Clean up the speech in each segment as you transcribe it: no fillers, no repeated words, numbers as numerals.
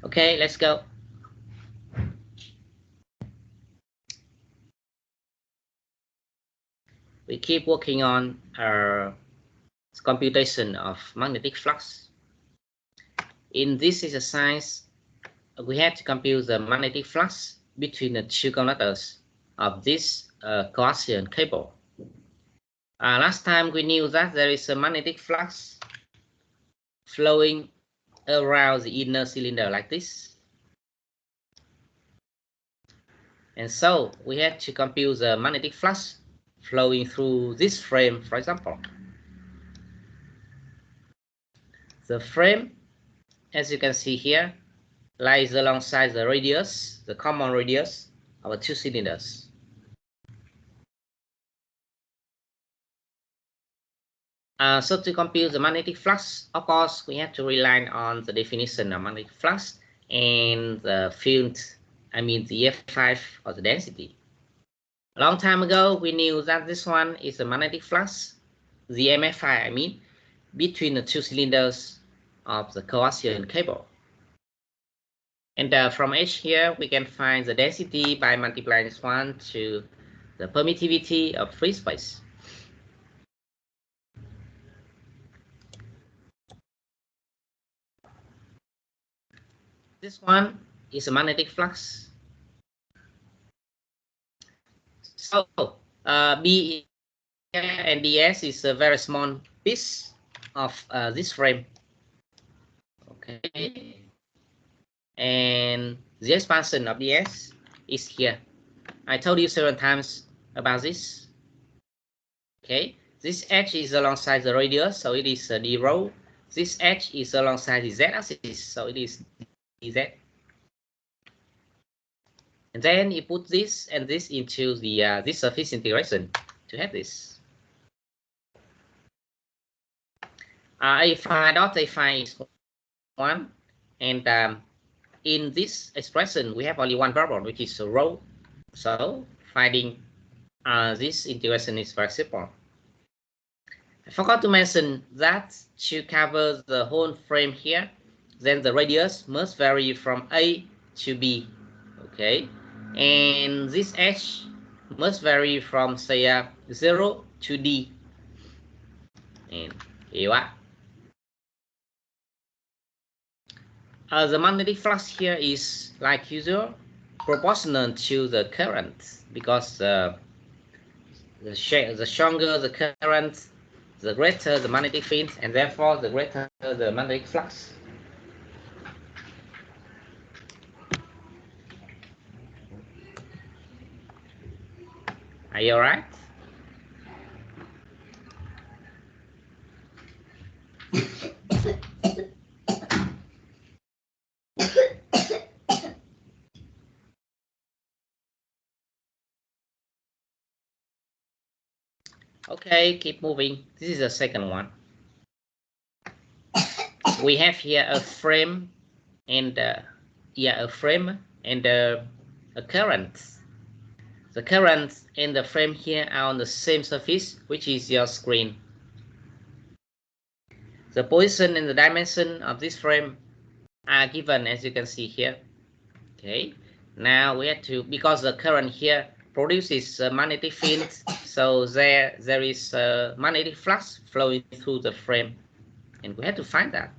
Okay, let's go. We keep working on our computation of magnetic flux. In this exercise, we have to compute the magnetic flux between the two conductors of this coaxial cable. Last time we knew that there is a magnetic flux flowing around the inner cylinder like this. And so we have to compute the magnetic flux flowing through this frame, for example. The frame, as you can see here, lies alongside the radius, the common radius of the two cylinders. So to compute the magnetic flux, of course, we have to rely on the definition of magnetic flux and the field, the F5 or the density. A long time ago, we knew that this one is the magnetic flux, the MFI, between the two cylinders of the coaxial cable. And from H here, we can find the density by multiplying this one to the permittivity of free space. This one is a magnetic flux. So B and ds is a very small piece of this frame. Okay. And the expansion of ds is here. I told you several times about this. Okay. This edge is alongside the radius, so it is d rho. This edge is alongside the z-axis, so it is dz. And then you put this and this into the this surface integration to have this. A5 dot A5 is 1, and in this expression we have only one variable, which is rho. So finding this integration is very simple. I forgot to mention that to cover the whole frame here, then the radius must vary from A to B. Okay, and this edge must vary from say 0 to D. And here you are. The magnetic flux here is, like usual, proportional to the current, because the stronger the current, the greater the magnetic field, and therefore the greater the magnetic flux. Are you alright? Okay, keep moving. This is the second one. We have here a frame and a current. The current and the frame here are on the same surface, which is your screen. The position and the dimension of this frame are given, as you can see here. Okay, now we have to, because the current here produces a magnetic field, so there is a magnetic flux flowing through the frame, and we have to find that.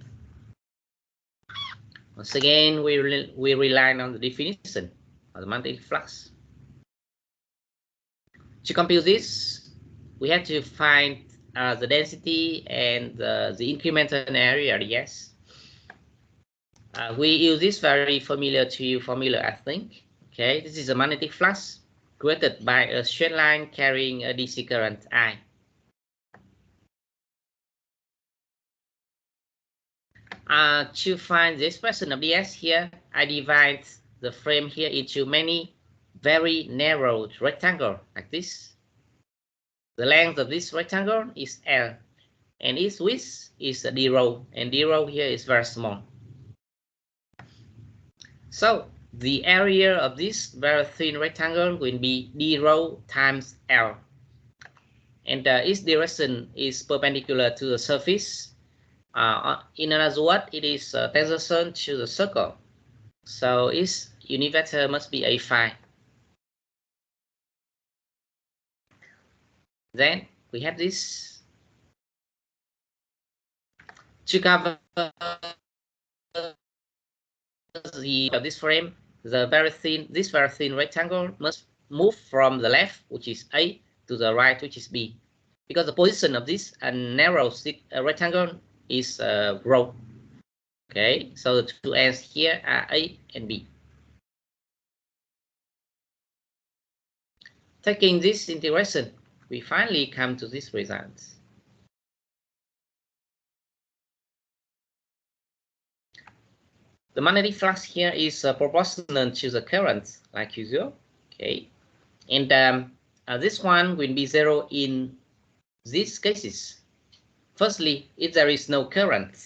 Once again, we rely on the definition of the magnetic flux. To compute this, we have to find the density and the incremental area. Yes, we use this very familiar to you formula, I think. Okay, this is a magnetic flux created by a straight line carrying a DC current I. To find the expression of ds here, I divide the frame here into many very narrow rectangles like this. The length of this rectangle is L, and its width is d rho, and d rho here is very small. So the area of this very thin rectangle will be d rho times L, and its direction is perpendicular to the surface. In other words, it is tangential to the circle. So its unit vector must be a phi. Then we have this to cover this frame. This very thin rectangle must move from the left, which is A, to the right, which is B, because the position of this narrow rectangle is rho. Okay, so the two ends here are A and B. Taking this integration, we finally come to this result. The magnetic flux here is proportional to the current, like usual. Okay, and this one will be 0 in these cases. Firstly, if there is no current,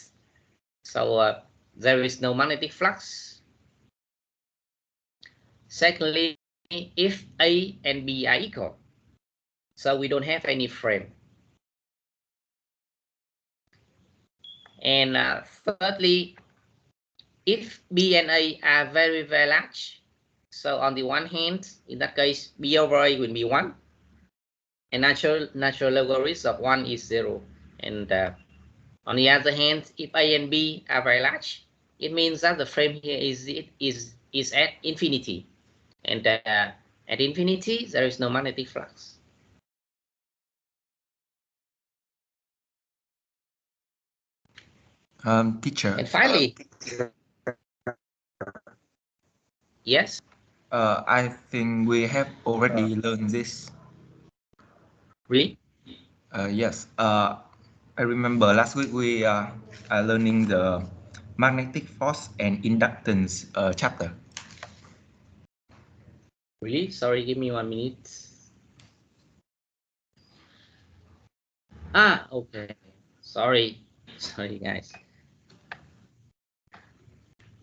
so there is no magnetic flux. Secondly, if A and B are equal, so we don't have any frame. And thirdly, if B and A are very, very large, so on the one hand, in that case, B over A will be 1, and natural logarithm of 1 is 0. And on the other hand, if A and B are very large, it means that the frame here is at infinity. And at infinity, there is no magnetic flux. Teacher. And finally, yes? I think we have already learned this. Really? Yes. I remember last week we are learning the magnetic force and inductance chapter. Really? Sorry, give me 1 minute. Ah, okay. Sorry, guys.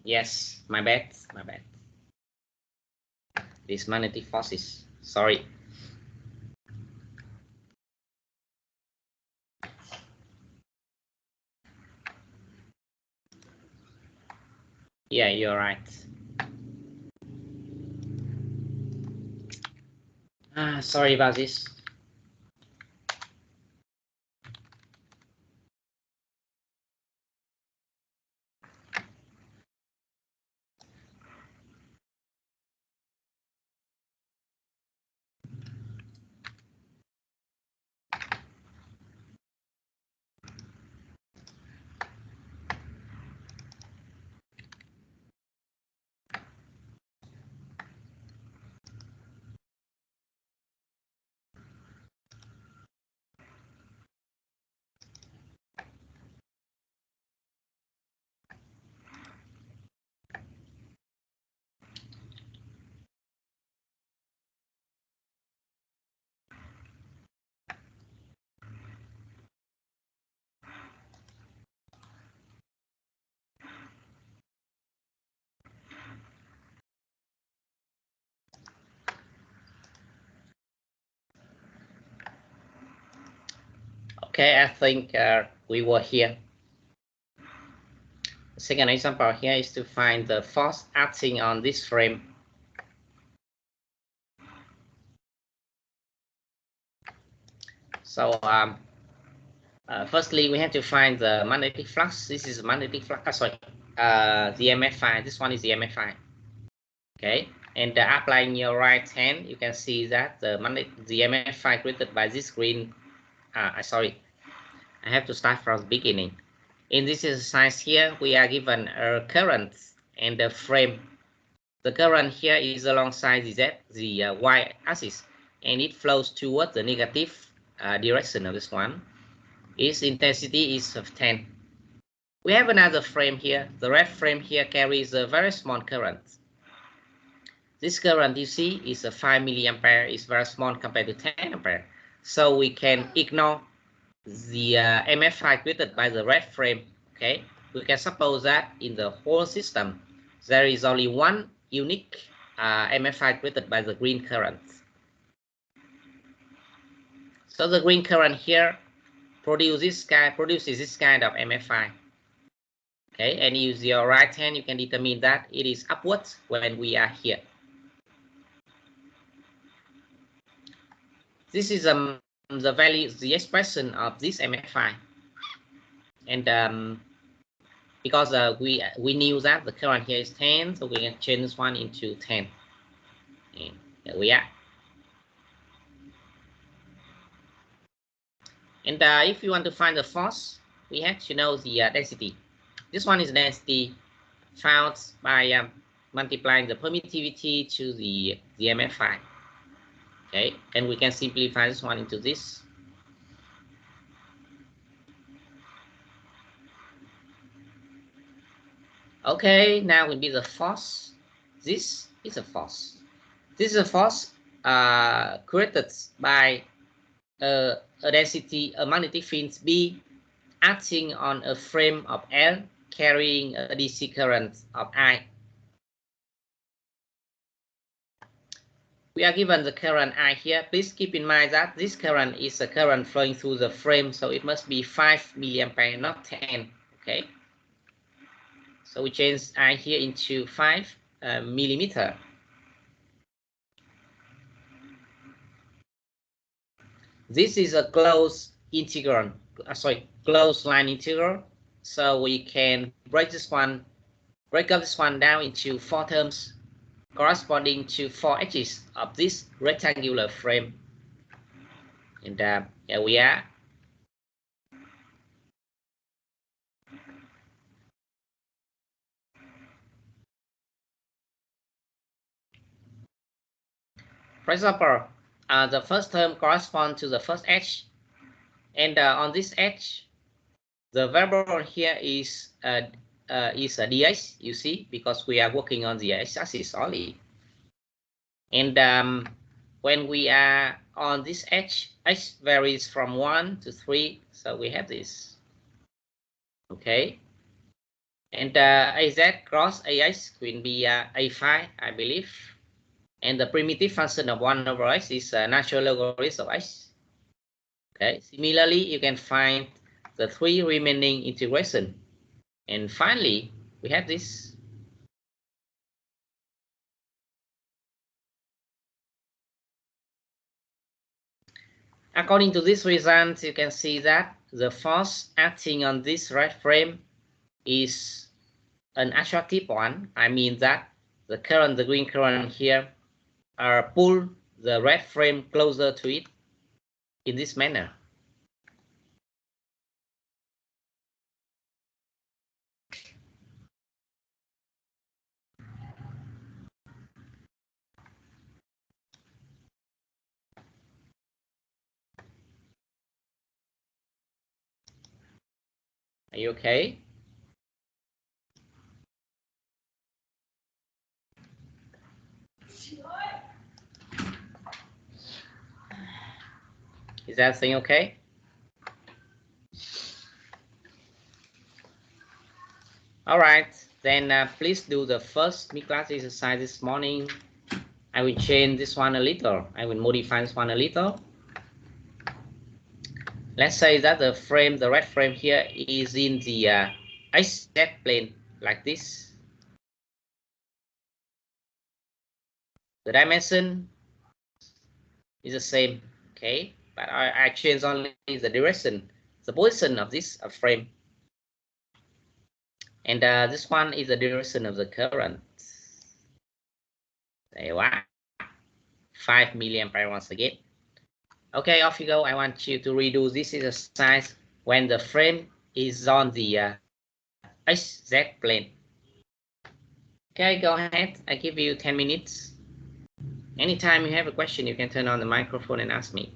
Yes, my bad. These magnetic forces. Sorry. Yeah, you're right. Sorry about this. Okay, I think we were here. The second example here is to find the force acting on this frame. So firstly, we have to find the magnetic flux. This is magnetic flux. The MFI. This one is the MFI. Okay, and applying your right hand, you can see that the MFI created by this green. Sorry, I have to start from the beginning. In this exercise here, we are given a current and the frame. The current here is alongside the y-axis, and it flows towards the negative direction of this one. Its intensity is of 10. We have another frame here. The red frame here carries a very small current. This current you see is a 5 milliampere. It's very small compared to 10 ampere. So we can ignore the MFI created by the red frame. Okay, we can suppose that in the whole system there is only one unique MFI created by the green current. So the green current here produces this kind of MFI. Okay, and use your right hand, you can determine that it is upwards when we are here. This is the value, the expression of this MFI. And because we knew that the current here is 10, so we can change this one into 10. And there we are. And if you want to find the force, we have to know the density. This one is density found by multiplying the permittivity to the MFI. Okay, and we can simplify this one into this. Okay, now will be the force. This is a force. This is a force created by a density, a magnetic field B acting on a frame of L carrying a DC current of I. We are given the current I here. Please keep in mind that this current is a current flowing through the frame, so it must be 5 milliampere, not 10. Okay. So we change I here into 5 millimeter. This is a closed integral, closed line integral. So we can break up this one down into 4 terms corresponding to 4 edges of this rectangular frame. And here we are. For example, the first term corresponds to the first edge, and on this edge, the variable here is a dx, you see, because we are working on the x-axis only. And when we are on this edge, x varies from 1 to 3, so we have this. Okay, and az cross ax will be a phi, I believe. And the primitive function of 1 over x is a natural logarithm of x. Okay. Similarly, you can find the 3 remaining integration. And finally, we have this. According to this result, you can see that the force acting on this red frame is an attractive one. I mean that the current, the green current here, pull the red frame closer to it in this manner. Are you okay? Is everything okay? All right, then please do the first mid-class exercise this morning. I will change this one a little. I will modify this one a little. Let's say that the frame, the red frame here, is in the XZ plane like this. The dimension is the same, okay? But I change only the direction, the position of this frame. And this one is the direction of the current. There you are. 5 milliampere once again. Okay, off you go. I want you to redo this exercise when the frame is on the XZ plane. Okay, go ahead. I give you 10 minutes. Anytime you have a question, you can turn on the microphone and ask me.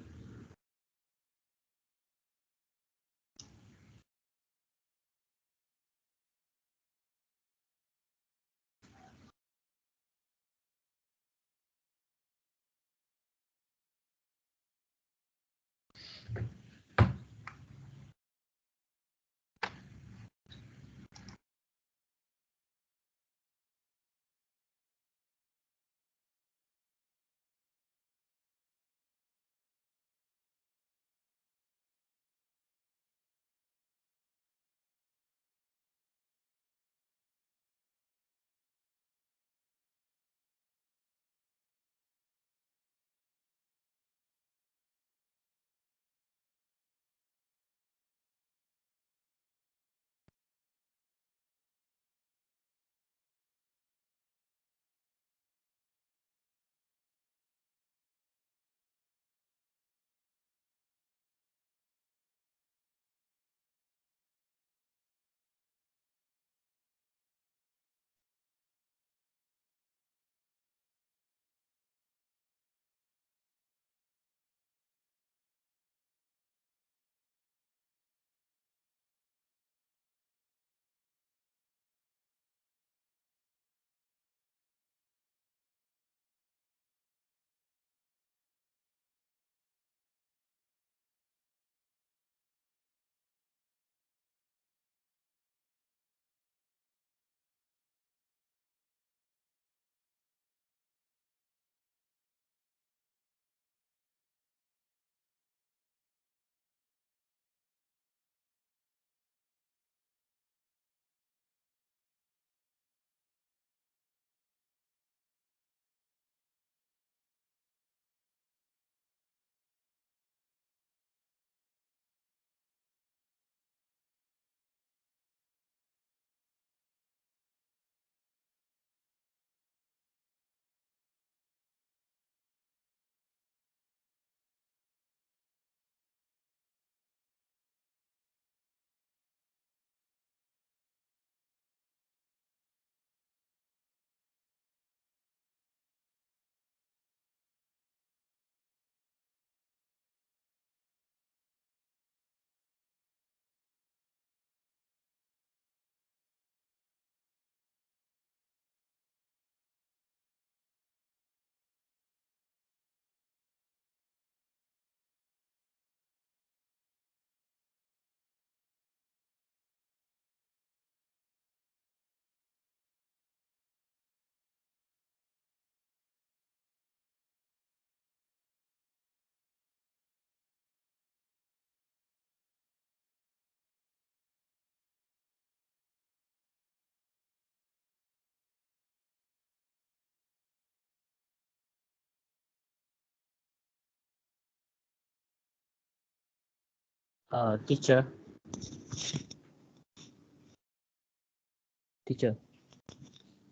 Teacher.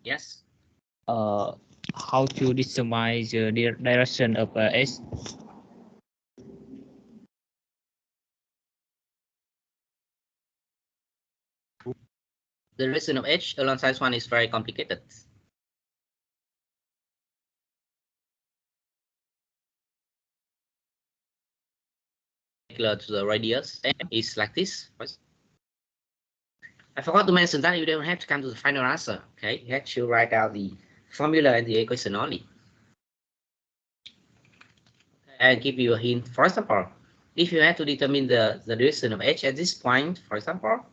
Yes. How to determine the direction of S? The direction of H alongside one is very complicated. To the radius is like this. I forgot to mention that you don't have to come to the final answer. Okay, you have to write out the formula and the equation only. I'll give you a hint. For example, if you have to determine the direction of H at this point, for example,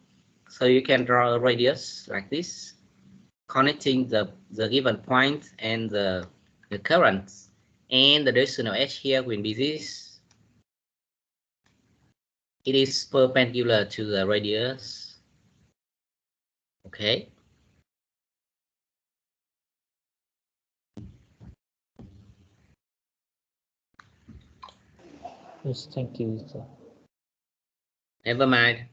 so you can draw a radius like this, connecting the given point and the current, and the direction of H here will be this. It is perpendicular to the radius. Okay. Yes, thank you, sir. Never mind.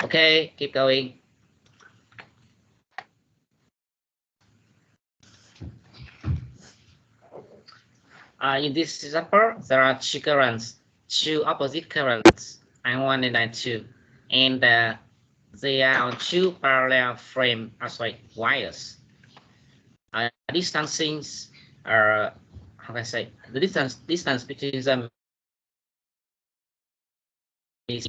Okay, keep going. In this example, there are two currents, two opposite currents, I1 and I2, and they are on two parallel frame, wires. Distancings are, how can I say, the distance between them is,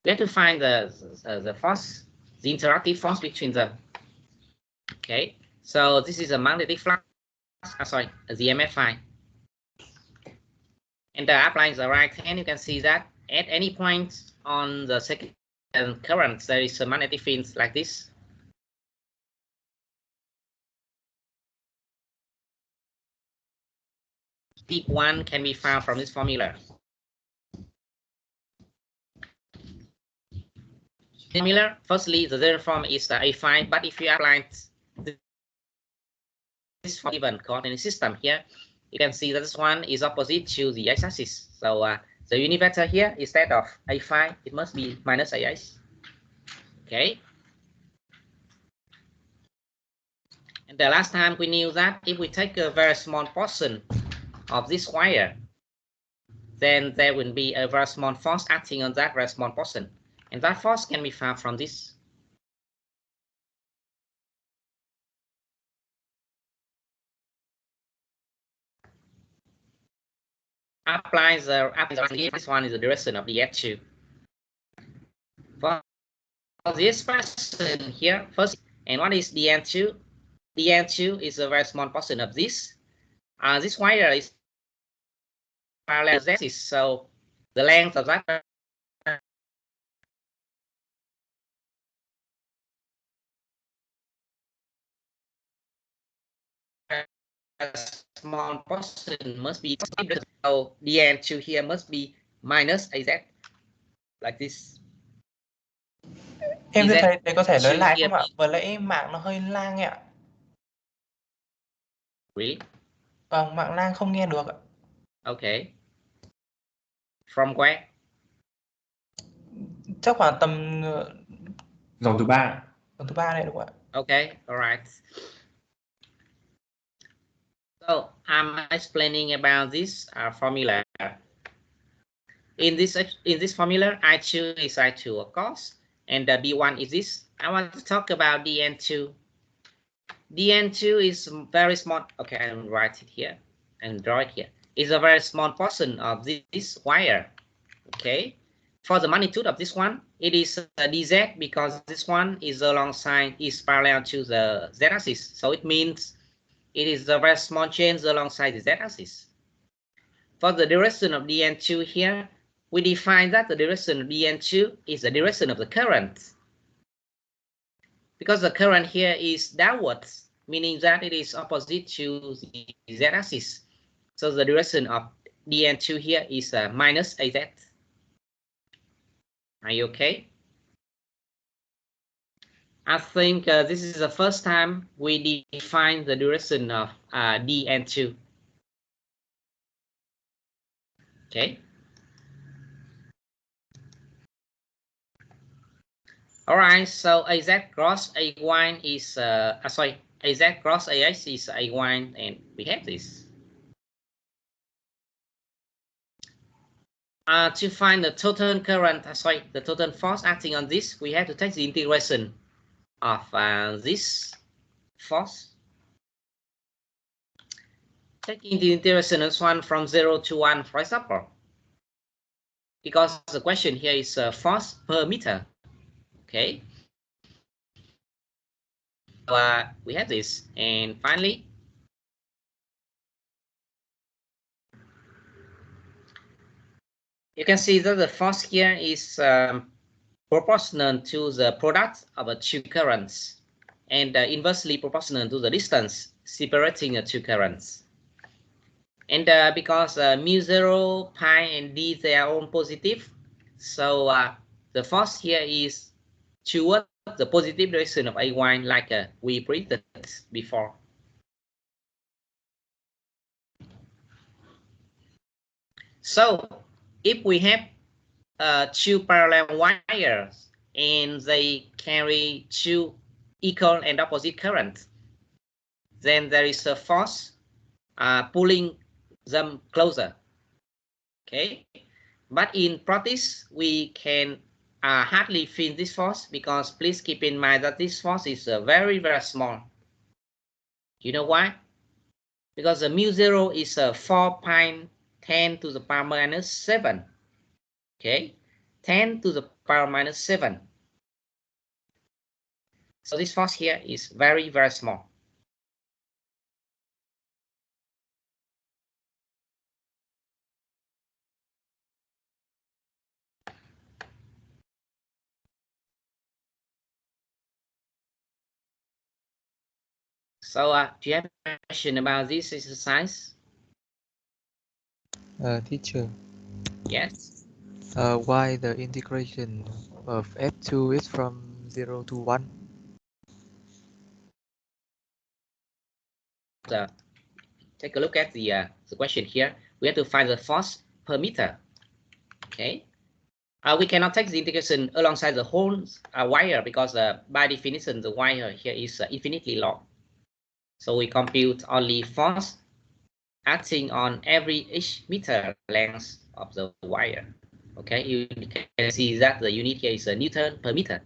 we have to find the force, the interactive force between them. Okay, so this is a magnetic flux, the MFI. And applying the right hand, you can see that at any point on the second current, there is a magnetic field like this. Peak 1 can be found from this formula. Formula, firstly, the zero form is the A5, but if you apply this given coordinate system here, you can see that this one is opposite to the x-axis. So the unit vector here, instead of A5, it must be minus AX. Okay. And the last time we knew that if we take a very small portion of this wire, then there will be a very small force acting on that very small portion. And that force can be found from this. Apply this one is the direction of the F2. For this person here, first, and what is dn2? dn2 is a very small portion of this. This wire is parallel z-axis, so the length of that small portion must be, so dn2 here must be minus az, like this. Em thưa thầy có thể nói lại không ạ? Vừa nãy mạng nó hơi lag ạ. Really? Vâng, mạng lag không nghe được ạ. Okay. From where? Chắc khoảng tầm dòng thứ ba. Dòng thứ ba này đúng không ạ? Okay, all right. So I'm explaining about this formula. In this formula, I2 is I2, of course, and B1 is this. I want to talk about dn2. dn2 is very small. Okay, I'll write it here and draw it here. It's a very small portion of this wire. Okay, for the magnitude of this one, it is dz, because this one is alongside, is parallel to the z-axis. So it means it is a very small change alongside the z-axis. For the direction of dn2 here, we define that the direction of dn2 is the direction of the current. Because the current here is downwards, meaning that it is opposite to the z-axis. So the direction of dn2 here is minus az. Are you okay? I think this is the first time we define the direction of dn2. Okay. All right, so AZ cross A1 is AZ cross AX is A1, and we have this. To find the total current, the total force acting on this, we have to take the integration of this force. Taking the integration of this one from 0 to 1, for example, because the question here is force per meter. Okay, so we have this, and finally, you can see that the force here is proportional to the product of the two currents, and inversely proportional to the distance separating the two currents. And because mu0, pi, and d, they are all positive, so the force here is toward the positive direction of A1, like we printed before. So if we have two parallel wires and they carry two equal and opposite currents. Then there is a force pulling them closer. Okay, but in practice we can hardly feel this force, because please keep in mind that this force is very small. You know why? Because the mu zero is 4 pi 10 to the power minus 7. Okay, 10 to the power minus 7. So this force here is very small. So do you have a question about this exercise? Teacher. Yes. Why the integration of f2 is from 0 to 1? Take a look at the question here. We have to find the force per meter. Okay. We cannot take the integration alongside the whole wire, because by definition the wire here is infinitely long. So we compute only force acting on each meter length of the wire. Okay, you can see that the unit here is a Newton per meter.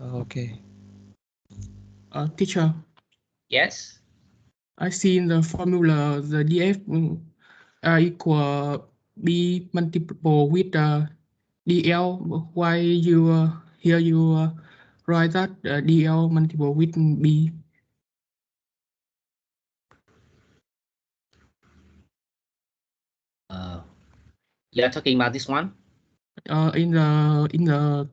Okay. Teacher. Yes. I see in the formula the df equal b multiple with dl. Why you here you write that dl multiple with b? You are talking about this one? In the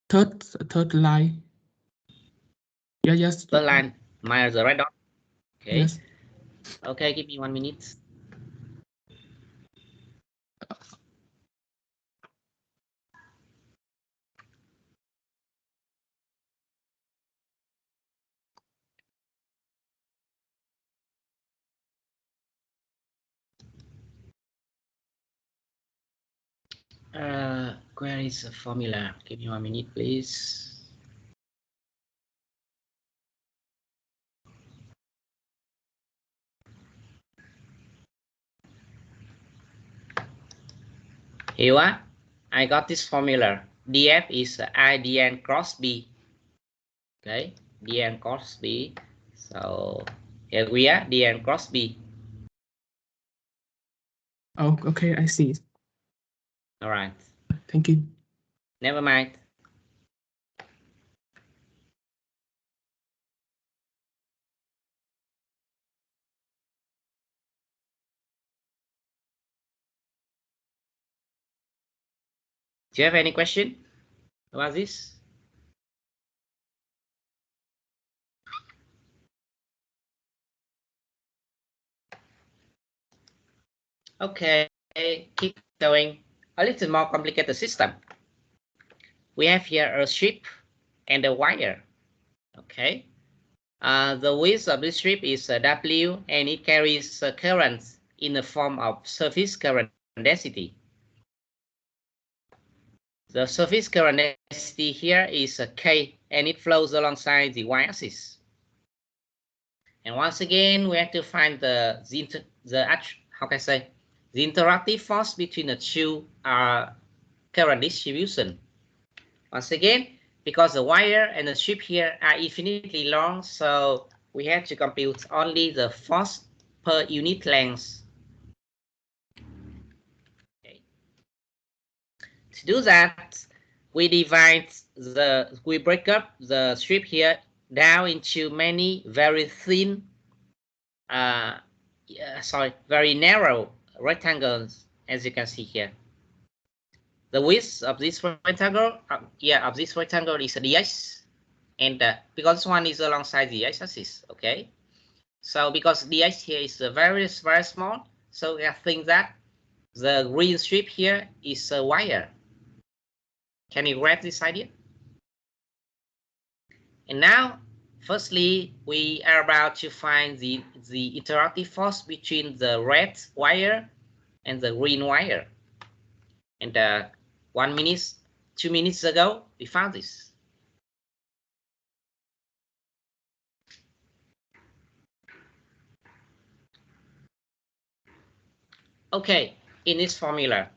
third line. Yeah, yes. Third line minus the red dot. Okay. Yes. Okay, give me 1 minute. Where is the formula? Give me 1 minute, please. Here, I got this formula. dF is I dn cross B. Okay, dn cross B. So here we are, dn cross B. Oh, okay, I see. All right. Thank you. Never mind. Do you have any question about this? Okay, keep going. A little more complicated system. We have here a strip and a wire. Okay. The width of this strip is W, and it carries current in the form of surface current density. The surface current density here is K, and it flows alongside the y-axis. And once again, we have to find the interactive force between the two current distribution. Once again, because the wire and the strip here are infinitely long, so we have to compute only the force per unit length. Okay. To do that, we break up the strip here down into many very thin, very narrow rectangles, as you can see here. The width of this rectangle, is dx, and because this one is alongside the x-axis, okay. So because dx here is very small, so I think that the green strip here is a wire. Can you grab this idea? And now, firstly, we are about to find the interactive force between the red wire and the green wire. And 1 minute, 2 minutes ago, we found this. Okay, in this formula,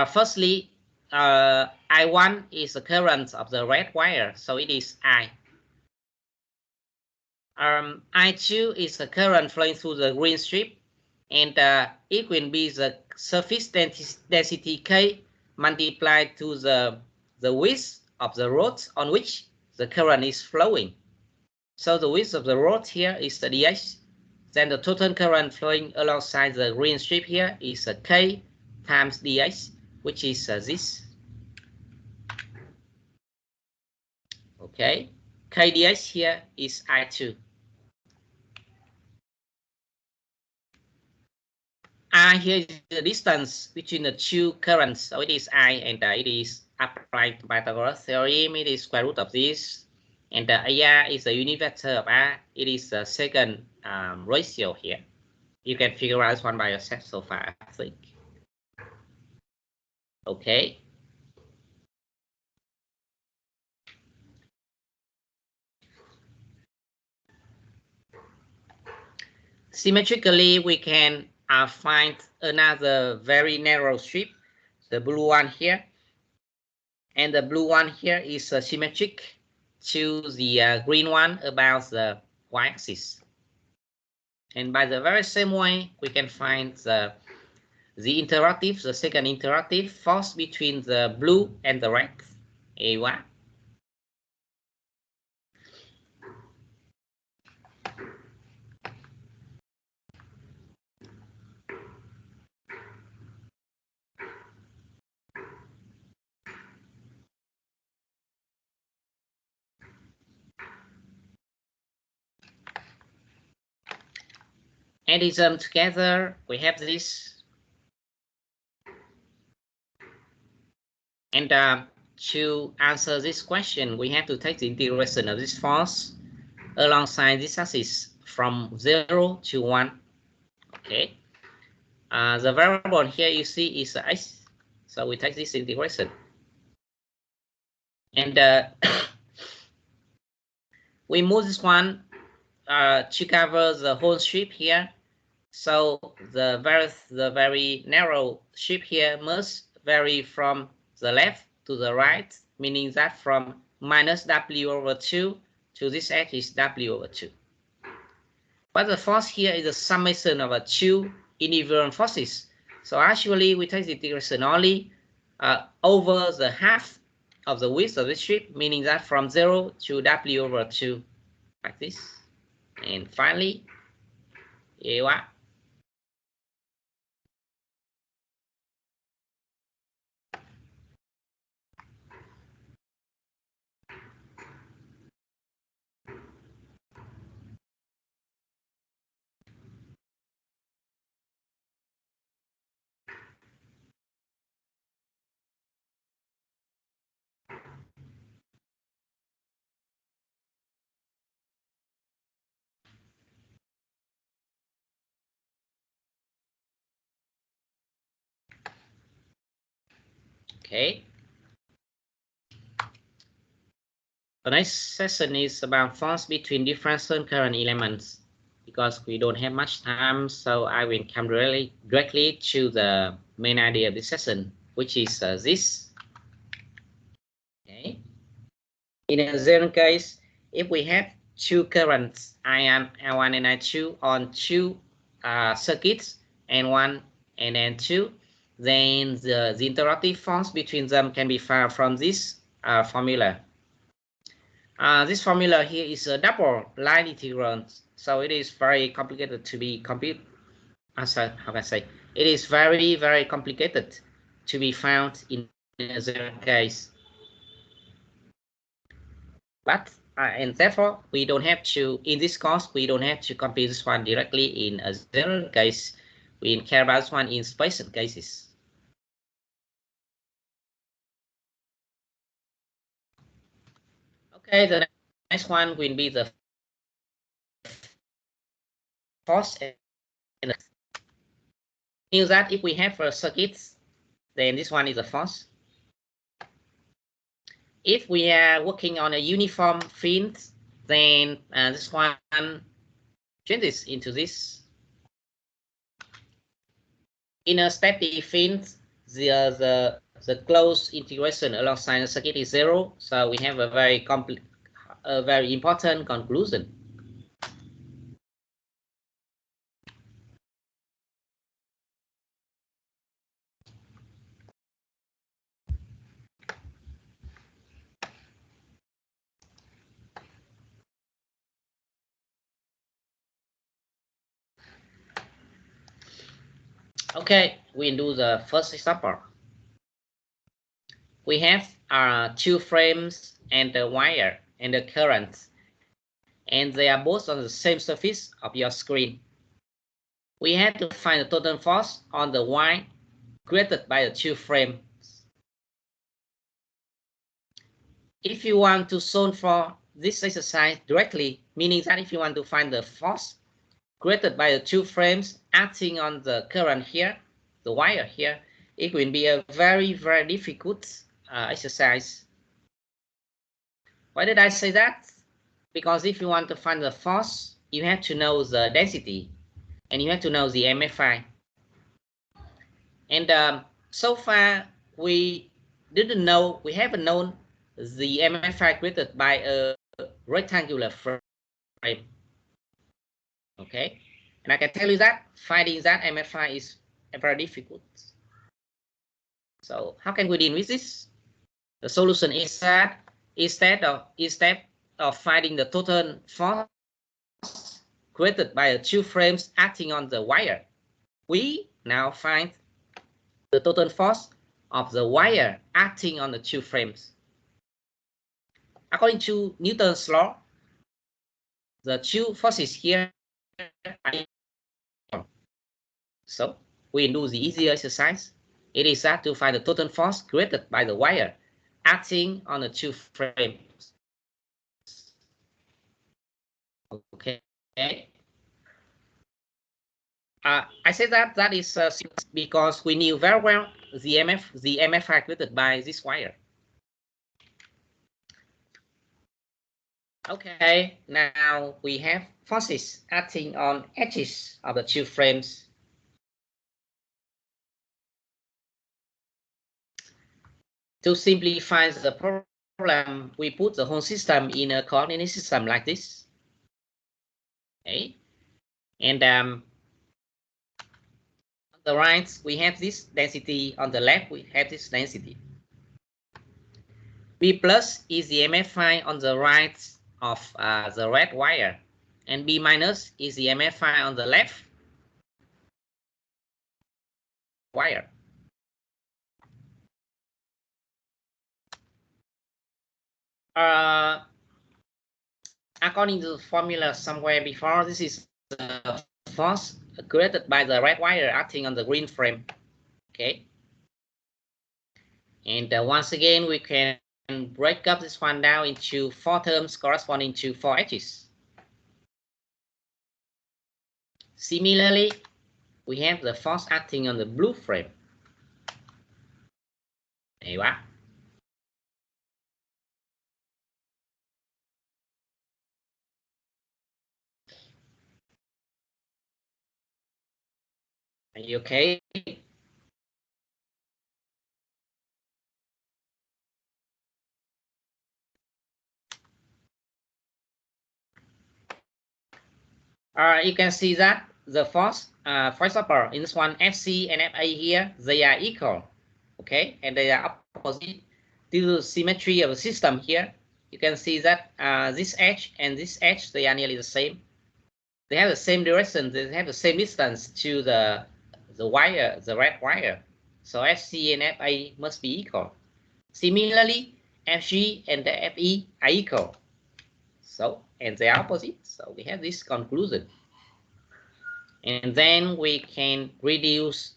firstly, I1 is the current of the red wire, so it is I. I2 is the current flowing through the green strip, and it will be the surface density K multiplied to the width of the road on which the current is flowing. So the width of the road here is the dh. Then the total current flowing alongside the green strip here is K times dh, which is this. Okay, kdh here is I2. I here is the distance between the two currents, so it is I, and it is applied to Pythagoras theorem. It is square root of this, and AR is the unit vector of R. It is the second ratio here. You can figure out this one by yourself so far, I think. Okay. Symmetrically, we can find another very narrow strip, the blue one here. And the blue one here is symmetric to the green one about the y-axis. And by the very same way, we can find the iterative, the second iterative force between the blue and the red. A1. Add them together, we have this. And to answer this question, we have to take the integration of this force alongside this axis from 0 to 1. Okay. The variable here you see is x. So we take this integration. And we move this one to cover the whole strip here. So the very narrow strip here must vary from the left to the right, meaning that from minus W over 2 to this x is W over 2. But the force here is a summation of two invariant forces. So actually we take the integration only over the half of the width of the strip, meaning that from 0 to W over 2, like this. And finally, here you are. Okay. The next session is about force between different current elements. Because we don't have much time, so I will come directly to the main idea of this session, which is this. Okay. In a zero case, if we have two currents, I1 and I2 on two circuits, N1 and N2, then the interactive force between them can be found from this formula. This formula here is a double line integral, so it is very complicated to be computed. How can I say? It is very, very complicated to be found in a zero case. But and therefore we don't have to, in this course, we don't have to compute this one directly in a zero case. We care about this one in special cases. Okay, the next one will be the force. that if we have a circuit, then this one is a false. If we are working on a uniform field, then this one changes into this. In a static field, the closed integration alongside the circuit is 0. So we have a very important conclusion. Okay, we do the first example. We have 2 frames and the wire and the current, and they are both on the same surface of your screen. We have to find the total force on the wire created by the 2 frames. If you want to solve for this exercise directly, meaning that if you want to find the force created by the 2 frames acting on the current here, the wire here, it will be a very difficult exercise. Why did I say that? Because if you want to find the force, you have to know the density and you have to know the MFI. And so far we haven't known the MFI created by a rectangular frame. Okay, and I can tell you that finding that MFI is very difficult. So how can we deal with this? The solution is that instead of finding the total force created by the 2 frames acting on the wire, we now find the total force of the wire acting on the 2 frames. According to Newton's law, the 2 forces here are equal. So we do the easier exercise. It is that to find the total force created by the wire acting on the 2 frames. Okay. I say that is because we knew very well the MFI created by this wire. Okay, now we have forces acting on edges of the 2 frames. To simplify the problem, we put the whole system in a coordinate system like this. Okay, and on the right we have this density, on the left we have this density. B plus is the MFI on the right of the red wire, and B minus is the MFI on the left wire. According to the formula somewhere before, this is the force created by the red wire acting on the green frame. Okay, and once again we can break up this one down into 4 terms corresponding to 4 edges. Similarly, we have the force acting on the blue frame. Đây quá. Are you okay? You can see that the force, for example, in this one, FC and FA here, they are equal, okay, and they are opposite. Due to the symmetry of the system here, you can see that this edge and this edge, they are nearly the same. They have the same direction. They have the same distance to the wire, the red wire. So FC and FA must be equal. Similarly, FG and the FE are equal. So, and they are opposite. So we have this conclusion. And then we can reduce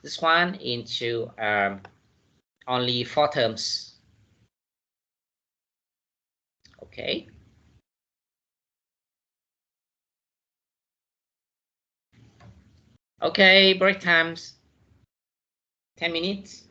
this one into only 4 terms. Okay. Okay, break times. 10 minutes.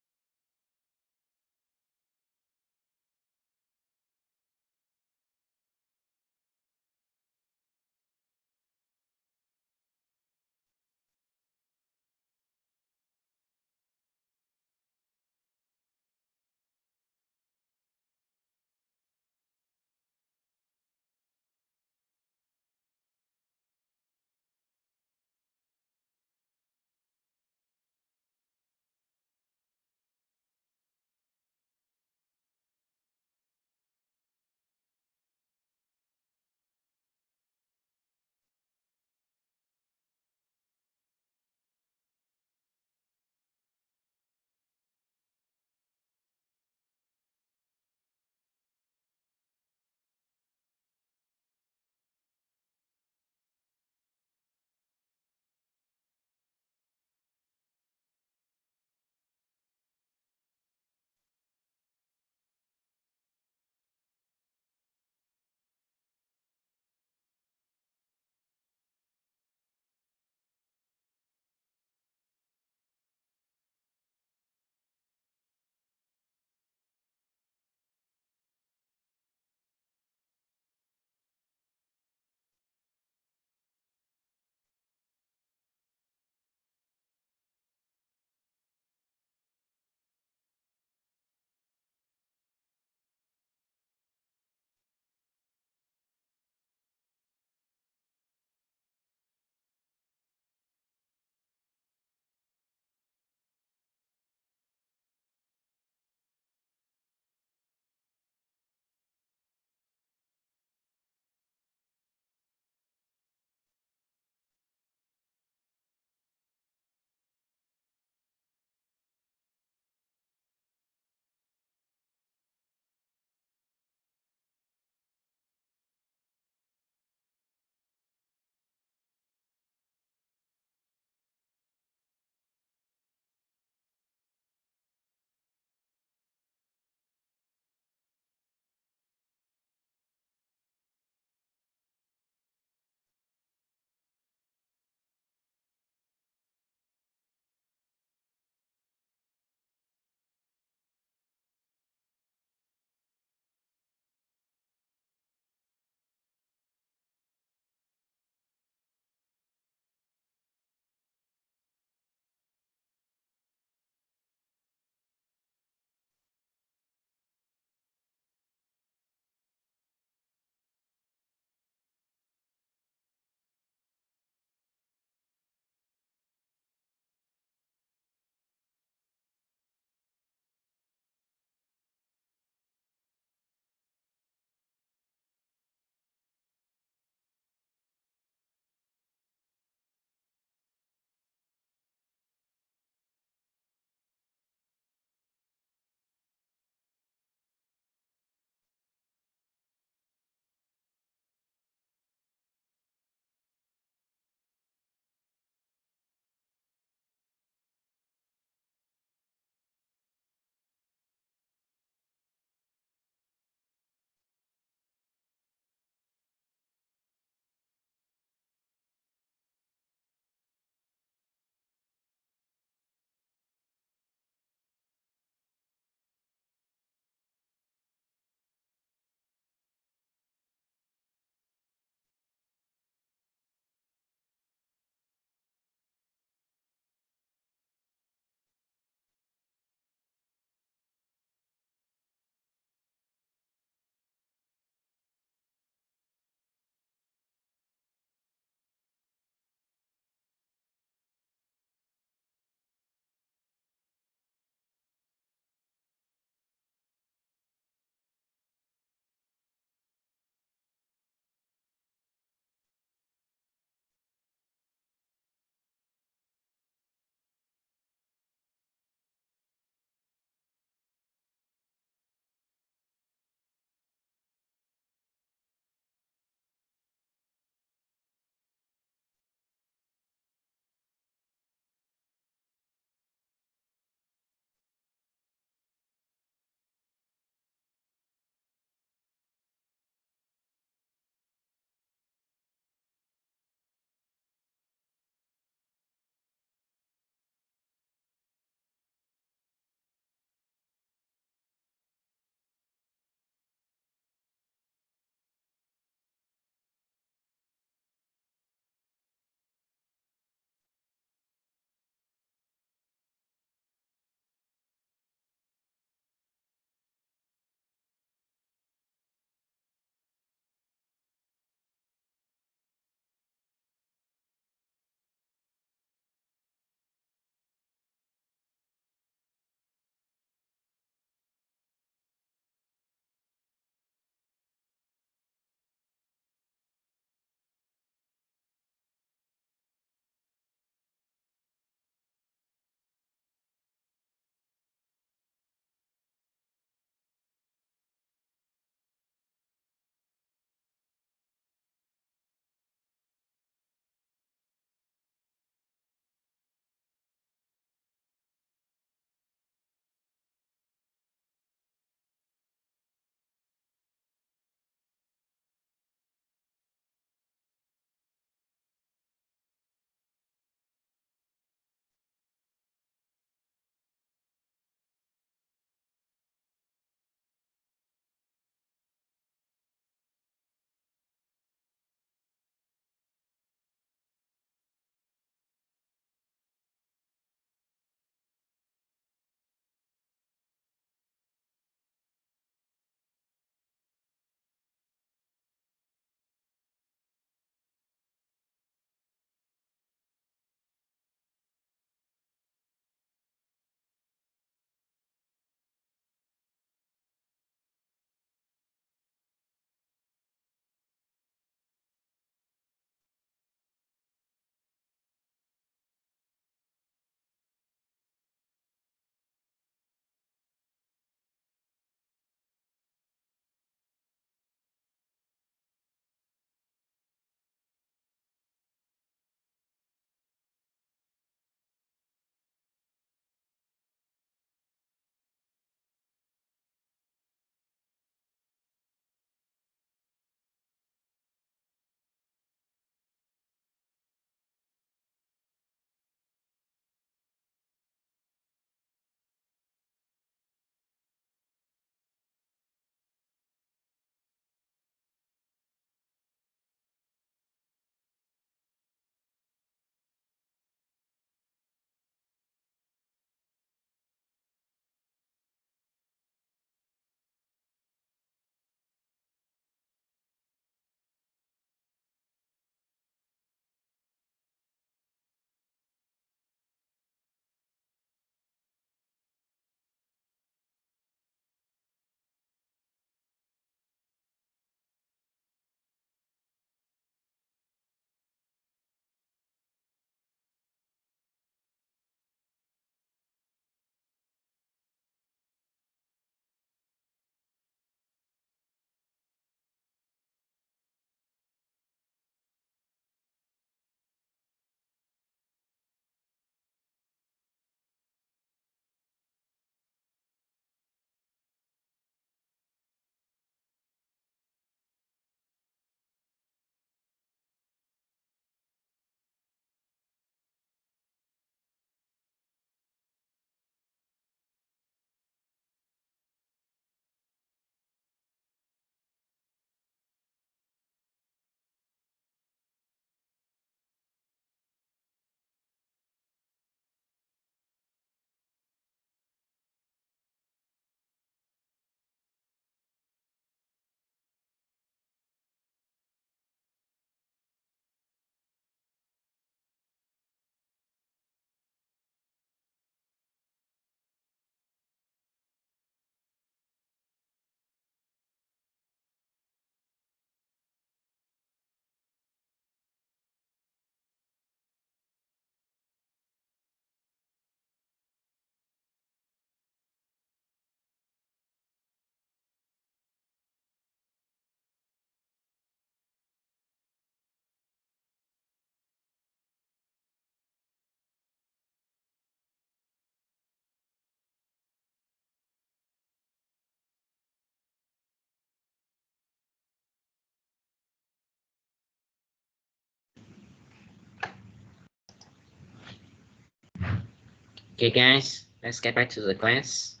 Okay, guys, let's get back to the class.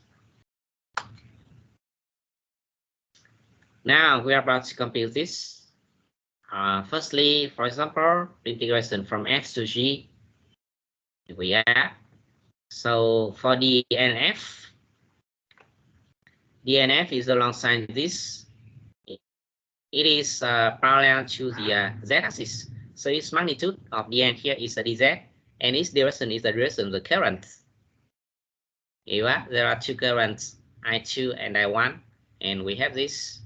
Now we are about to compute this. Firstly, for example, the integration from f to g. Here we are. So for DNF is alongside this. It is parallel to the z-axis. So its magnitude of dn here is a dz, and its direction is the direction of the current. Here you are. There are two currents, I2 and I1, and we have this.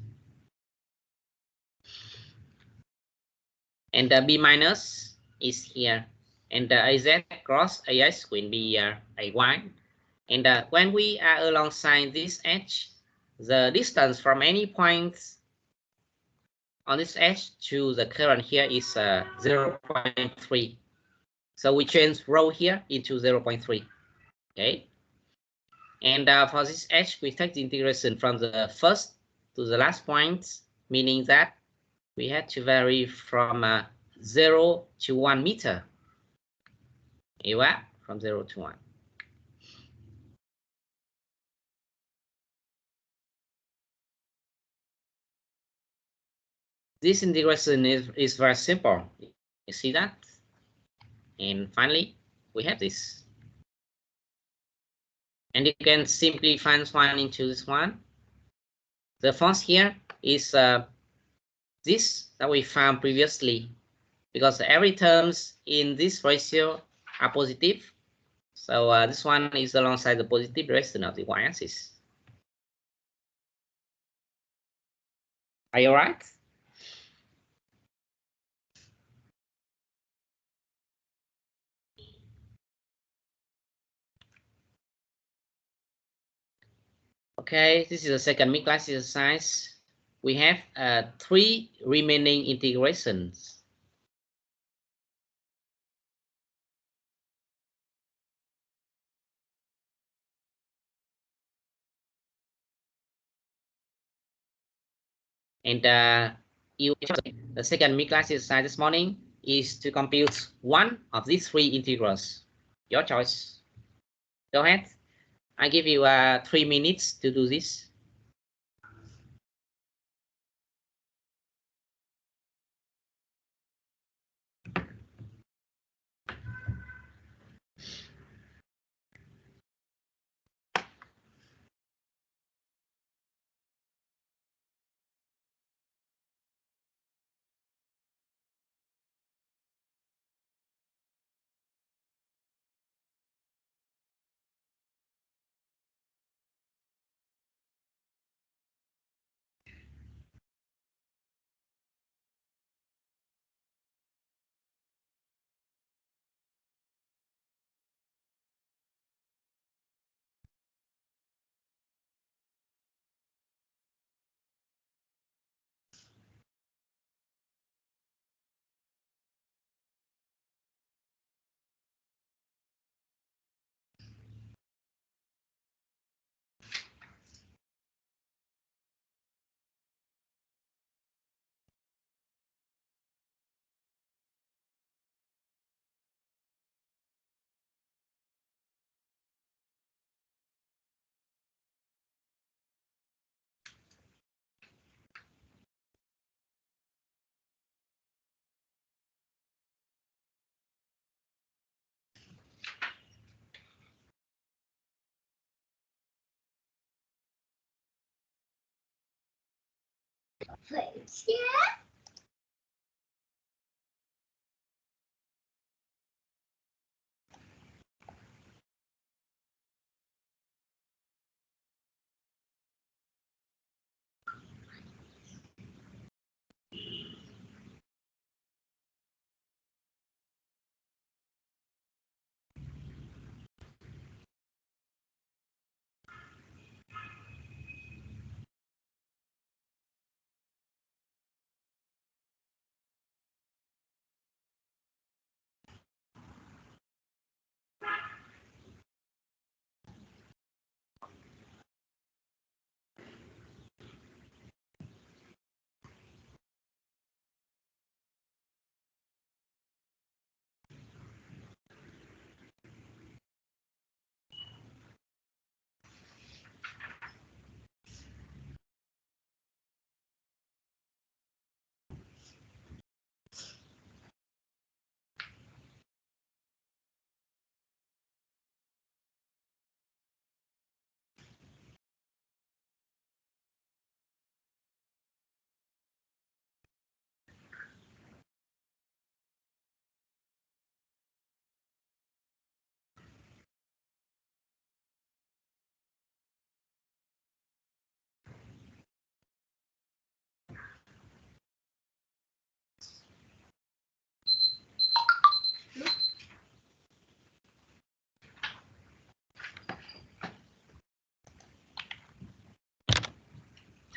And the B minus is here, and the AZ cross AS will be AY. And when we are alongside this edge, the distance from any point on this edge to the current here is 0.3. So we change rho here into 0.3. Okay. And for this edge, we take the integration from the first to the last point, meaning that we had to vary from 0 to 1 meter. Here we are, from 0 to 1. This integration is very simple. You see that? And finally, we have this. And you can simply transform into this one. The force here is this that we found previously, because every terms in this ratio are positive. So this one is alongside the positive direction of the y-axis. Are you all right? Okay, this is the second mid-class exercise. We have 3 remaining integrations. And the second mid-class exercise this morning is to compute one of these 3 integrals. Your choice. Go ahead. I give you 3 minutes to do this.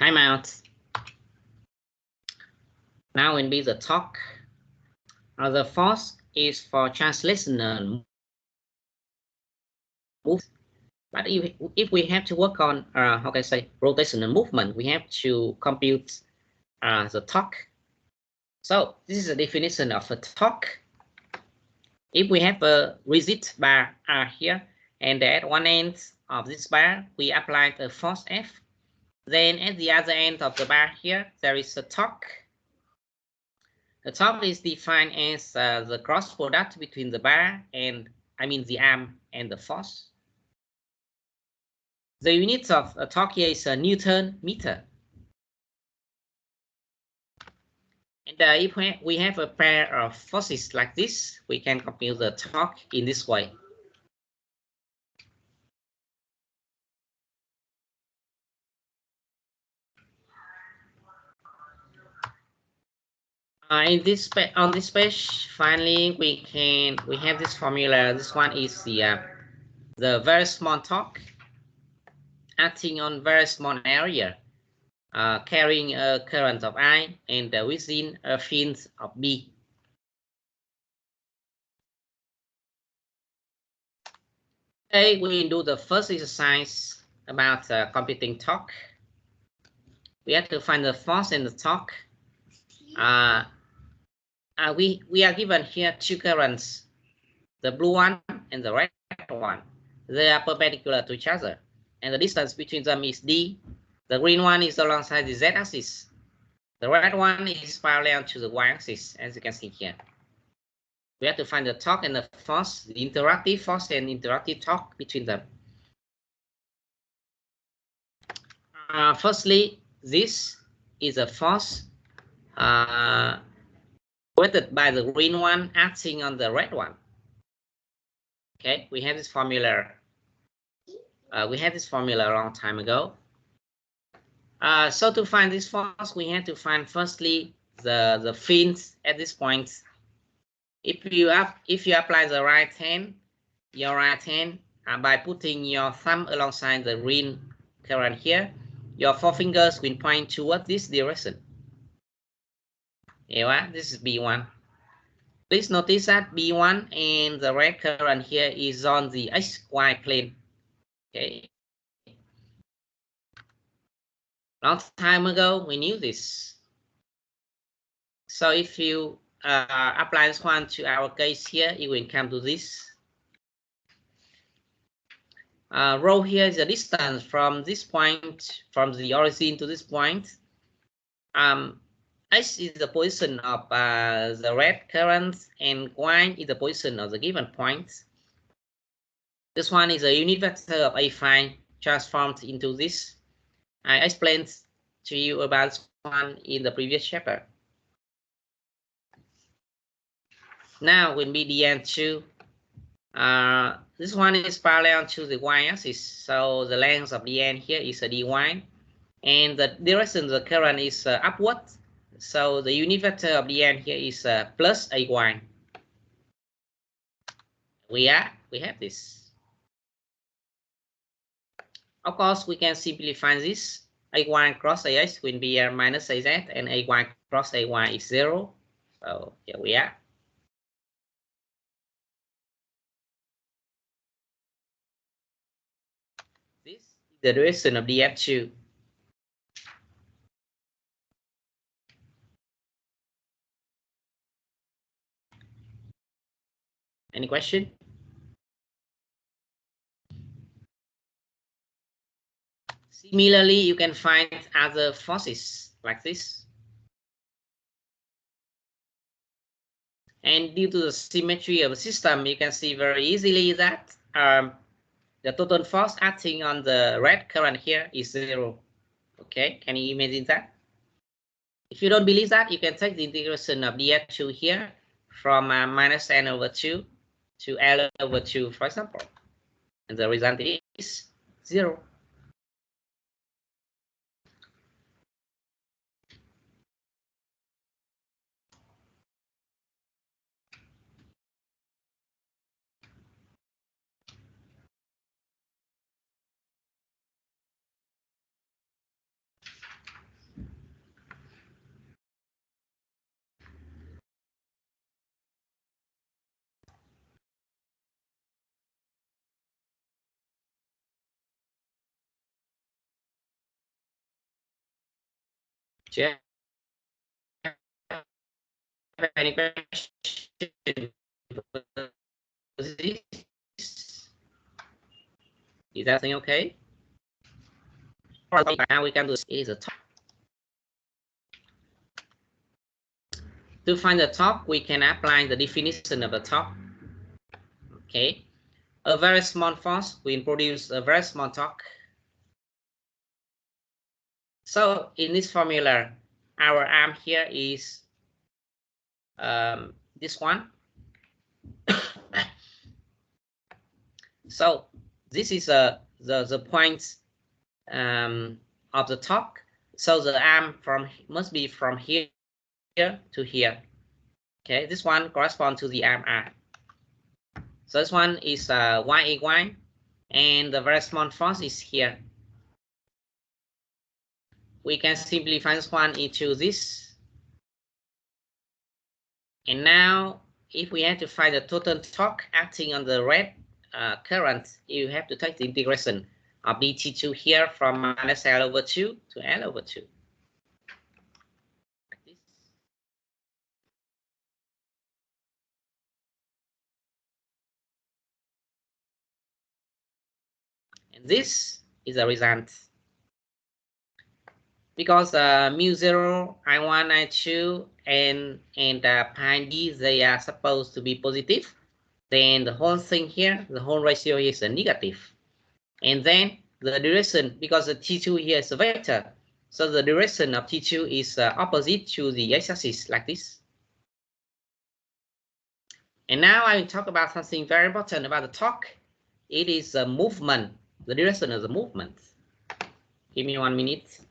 Timeout. Now will be the talk. The force is for translational move. But if we have to work on how can I say rotational movement, we have to compute the torque. So this is a definition of a torque. If we have a rigid bar here, and at one end of this bar we apply the force F, then at the other end of the bar here there is a torque. The torque is defined as the cross product between the bar and the arm and the force. The unit of a torque here is a Newton meter. And if we have a pair of forces like this, we can compute the torque in this way. On this page, finally we have this formula. This one is the very small torque acting on very small area, carrying a current of I and within a field of B. Today we do the first exercise about computing torque. We have to find the force and the torque. We are given here two currents, the blue one and the red one. They are perpendicular to each other, and the distance between them is d. The green one is alongside the z-axis. The red one is parallel to the y-axis, as you can see here. We have to find the torque and the force, the interactive force and interactive torque between them. Firstly, this is a force weighted by the green one acting on the red one. Okay, we have this formula. We had this formula a long time ago. So to find this force, we have to find firstly the field at this point. If you apply the right hand, by putting your thumb alongside the green current here, your four fingers will point toward this direction. Here, this is B1. Please notice that B1 and the red current here is on the XY plane. Okay. Long time ago, we knew this. So if you apply this one to our case here, it will come to this. Rho here is the distance from this point, from the origin to this point. X is the position of the red current, and Y is the position of the given point. This one is a unit vector of A phi transformed into this. I explained to you about this one in the previous chapter. Now will be dn2. This one is parallel to the y-axis, so the length of dn here is a dy, and the direction of the current is upward, so the unit vector of dn here is plus ay. We have this. Of course, we can simplify this. Ay cross ax will be minus az, and ay cross ay is 0. So here we are. This is the direction of df2. Any question? Similarly, you can find other forces like this. And due to the symmetry of the system, you can see very easily that the total force acting on the red current here is 0. Okay, can you imagine that? If you don't believe that, you can take the integration of df2 here from minus n over 2 to L over 2, for example. And the result is 0. Do you have any question? Is everything okay? Now we can do is a talk. To find the talk, we can apply the definition of the talk. Okay, a very small force will produce a very small torque. So in this formula, our arm here is this one. So this is the point of the torque. So the arm must be from here to here. Okay, this one corresponds to the arm R. So this one is YAY, and the very small force is here. We can simplify this one into this. And now, if we have to find the total torque acting on the red current, you have to take the integration of dt2 here from minus L over 2 to L over 2. Like this. And this is the result. Because mu0, I1, I2, and pi d, they are supposed to be positive, then the whole thing here, the whole ratio is a negative. And then the direction, because the T2 here is a vector, so the direction of T2 is opposite to the x-axis, like this. And now I will talk about something very important about the torque. It is a movement, the direction of the movement. Give me 1 minute.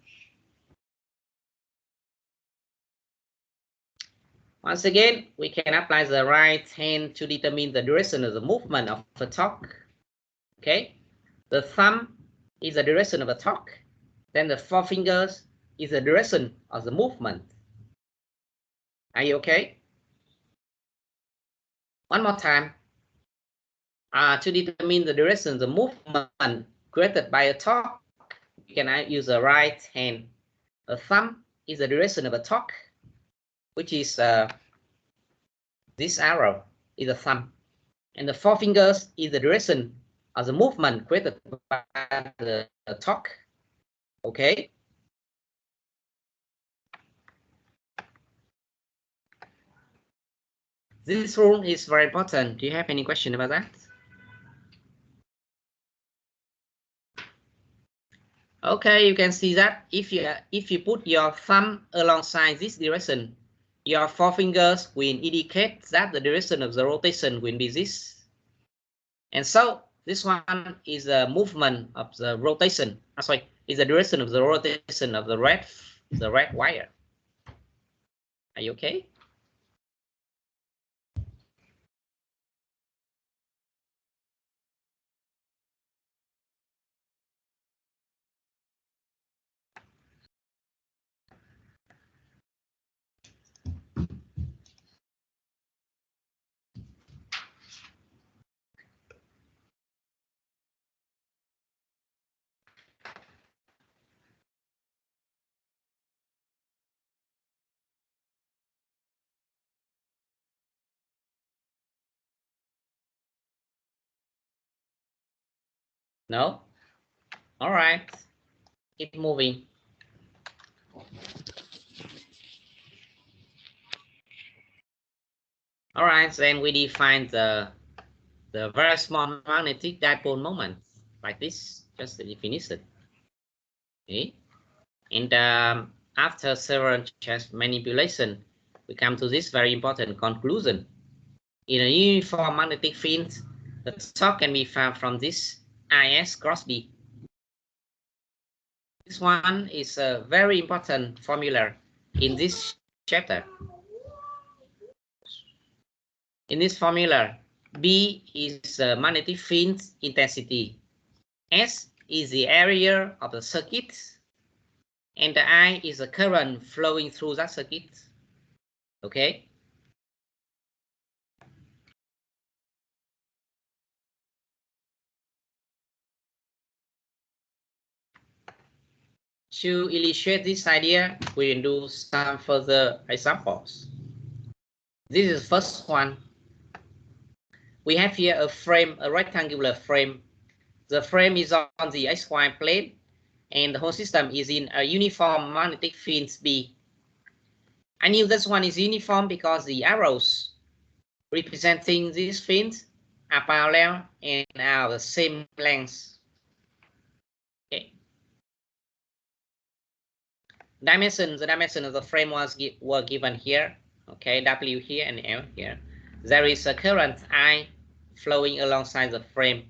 Once again, we can apply the right hand to determine the direction of the movement of the torque. Okay, the thumb is the direction of the torque. Then the forefingers is the direction of the movement. Are you okay? One more time. To determine the direction of the movement created by a torque, you can use the right hand. The thumb is the direction of a torque, which is this arrow is the thumb, and the forefingers is the direction of the movement created by the torque. Okay. This rule is very important. Do you have any question about that? Okay, you can see that if you put your thumb alongside this direction, your forefingers will indicate that the direction of the rotation will be this. And so this one is the movement of the rotation. Sorry, is the direction of the rotation of the red wire. Are you okay? No? All right. Keep moving. All right, then we define the very small magnetic dipole moment like this, just the definition. Okay. And after several chess manipulation, we come to this very important conclusion. In a uniform magnetic field, the torque can be found from this IS cross B. This one is a very important formula in this chapter. In this formula, B is magnetic field intensity. S is the area of the circuit, and the I is the current flowing through that circuit. Okay. To illustrate this idea, we will do some further examples. This is the first one. We have here a frame, a rectangular frame. The frame is on the XY plane, and the whole system is in a uniform magnetic field B. I knew this one is uniform because the arrows representing these fields are parallel and are the same length. Okay. The dimension of the frame were given here. Okay, W here and L here. There is a current I flowing alongside the frame.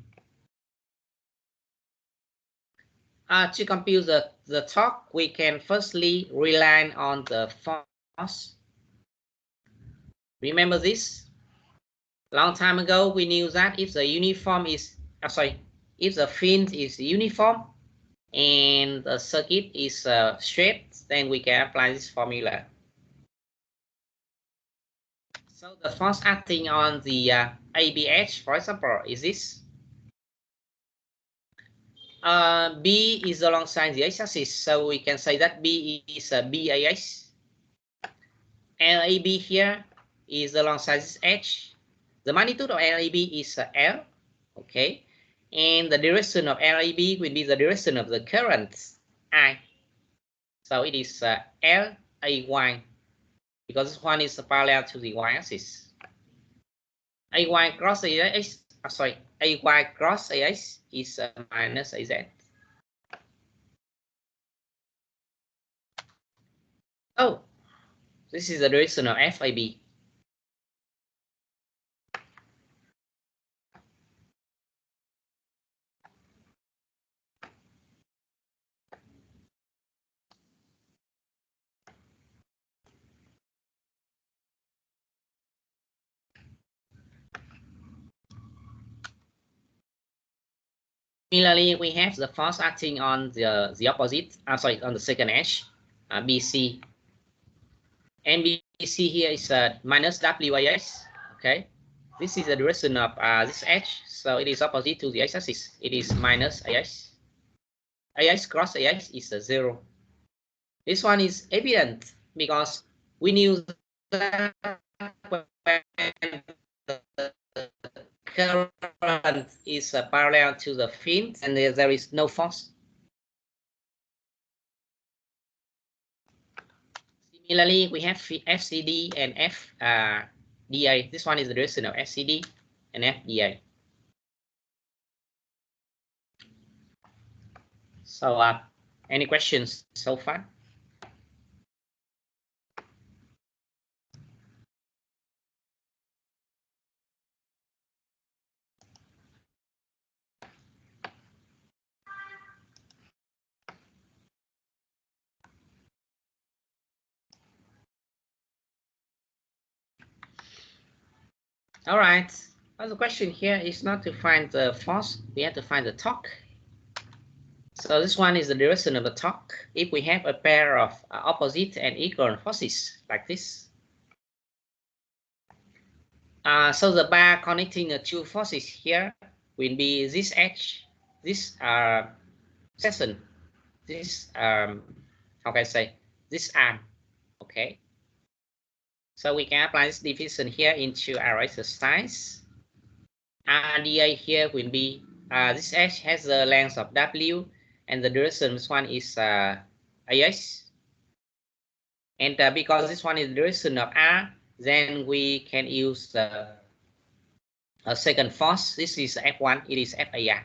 To compute the torque, we can firstly rely on the force. Remember this? Long time ago, we knew that if the if the field is uniform and the circuit is straight, then we can apply this formula. So the force acting on the AB edge, for example, is this. B is alongside the x-axis, so we can say that B is BAX. LAB here is alongside this edge. The magnitude of LAB is L, okay, and the direction of LAB will be the direction of the current I. So it is LAY, because this one is parallel to the y-axis. AY cross AX, AY cross AX is minus AZ. Oh, this is the direction of FAB. Similarly, we have the force acting on the opposite, on the second edge, BC. And BC here is minus WAX, okay? This is the direction of this edge, so it is opposite to the x-axis. It is minus AX. AX cross AX is 0. This one is evident because we knew that when the current is parallel to the field and there is no force. Similarly, we have FCD and FDA. This one is the direction of FCD and FDA. So, any questions so far? All right. Well, the question here is not to find the force. We have to find the torque. So this one is the direction of the torque. If we have a pair of opposite and equal forces like this. So the bar connecting the two forces here will be this edge, this section, this how can I say, this arm. Okay. So we can apply this division here into our exercise. RDA here will be this edge has the length of W and the direction this one is AX. And because this one is the direction of R, then we can use a second force. This is F1, it is FAR.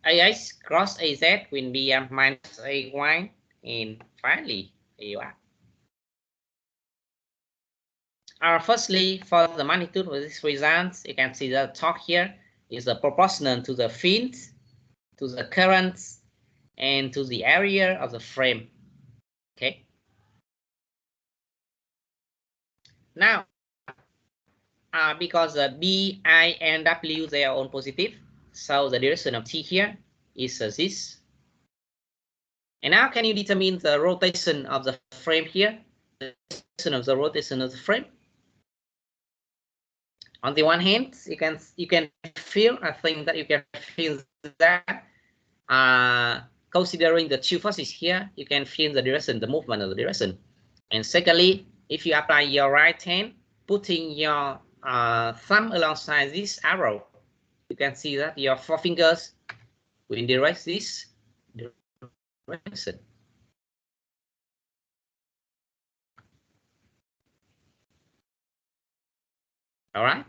AX cross AZ will be minus AY, and finally AUR. Firstly, for the magnitude of this result, you can see the torque here is proportional to the field, to the current, and to the area of the frame. Okay. Now, because B, I, and W, they are all positive, so the direction of T here is this. And now can you determine the rotation of the frame here? The rotation of the frame. On the one hand, you can feel, I think that you can feel that considering the two forces here, you can feel the direction, the movement of the direction. And secondly, if you apply your right hand, putting your thumb alongside this arrow, you can see that your four fingers will direct this direction. All right.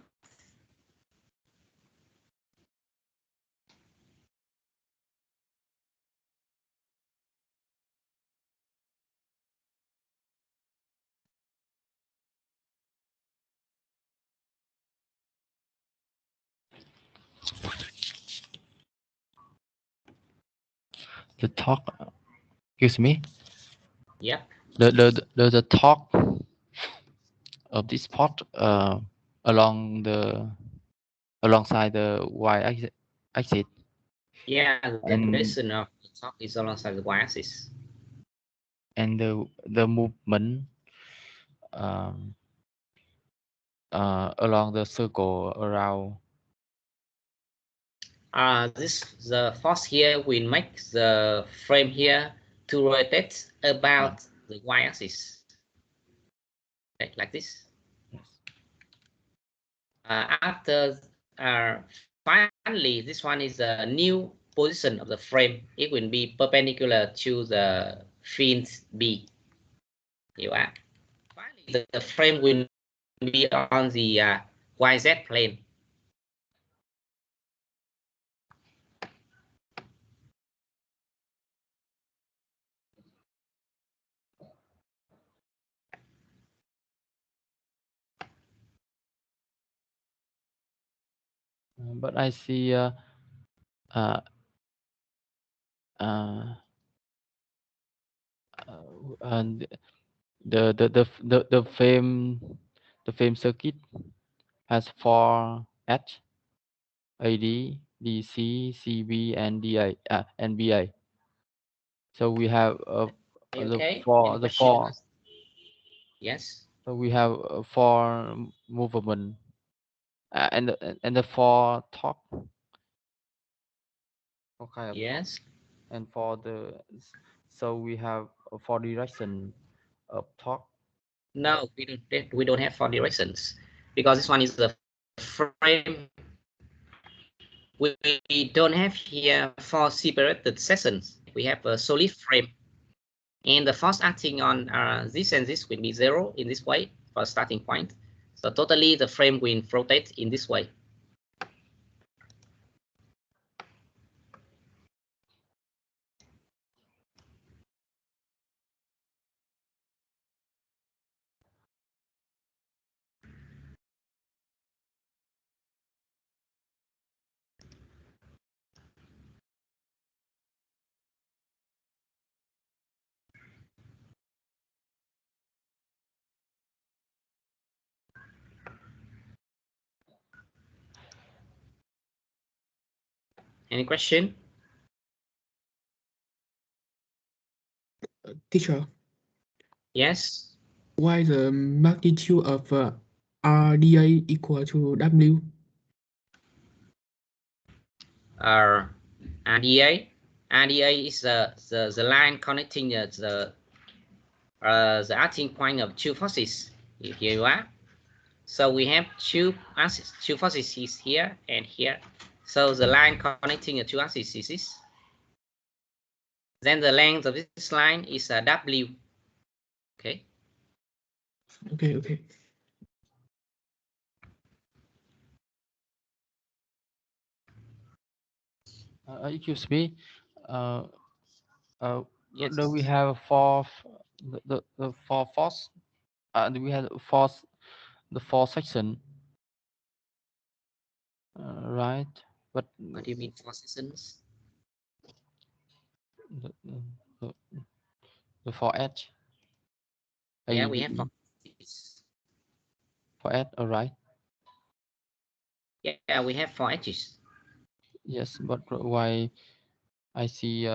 The talk, excuse me. Yep. The talk of this part alongside the y-axis. Yeah, the And direction of the talk is alongside the y-axis. And the movement along the circle around. The force here will make the frame here to rotate about the y-axis. Okay, like this. Yes. After finally, this one is a new position of the frame. It will be perpendicular to the fins B. Hiểu ạ? Finally, the frame will be on the YZ plane. But I see and the frame circuit has 4 edge: AD, DC, CB, and DA and BA. So we have Okay. the four. Yes. So we have 4 movement and the 4 torque. Okay. Yes. And so we have 4 direction of torque. No, we don't have 4 directions because this one is the frame. We don't have here 4 separated sections. We have a solid frame, and the force acting on this and this will be 0 in this way for starting point. So totally the frame will rotate in this way. Any question? Teacher, Yes. why the magnitude of RDA equal to W? RDA is the line connecting the acting point of two forces. Here you are. So we have two forces is here and here. So the line connecting the two axes is this. Then the length of this line is W. Okay. Okay. Excuse me. Yes. Do we have the 4 force? Do we have the 4 section? Right. But What do you mean 4 sections? The 4 edge. Yeah, we have 4 edges. 4 edge. All right. Yeah, we have 4 edges. Yes, but why I see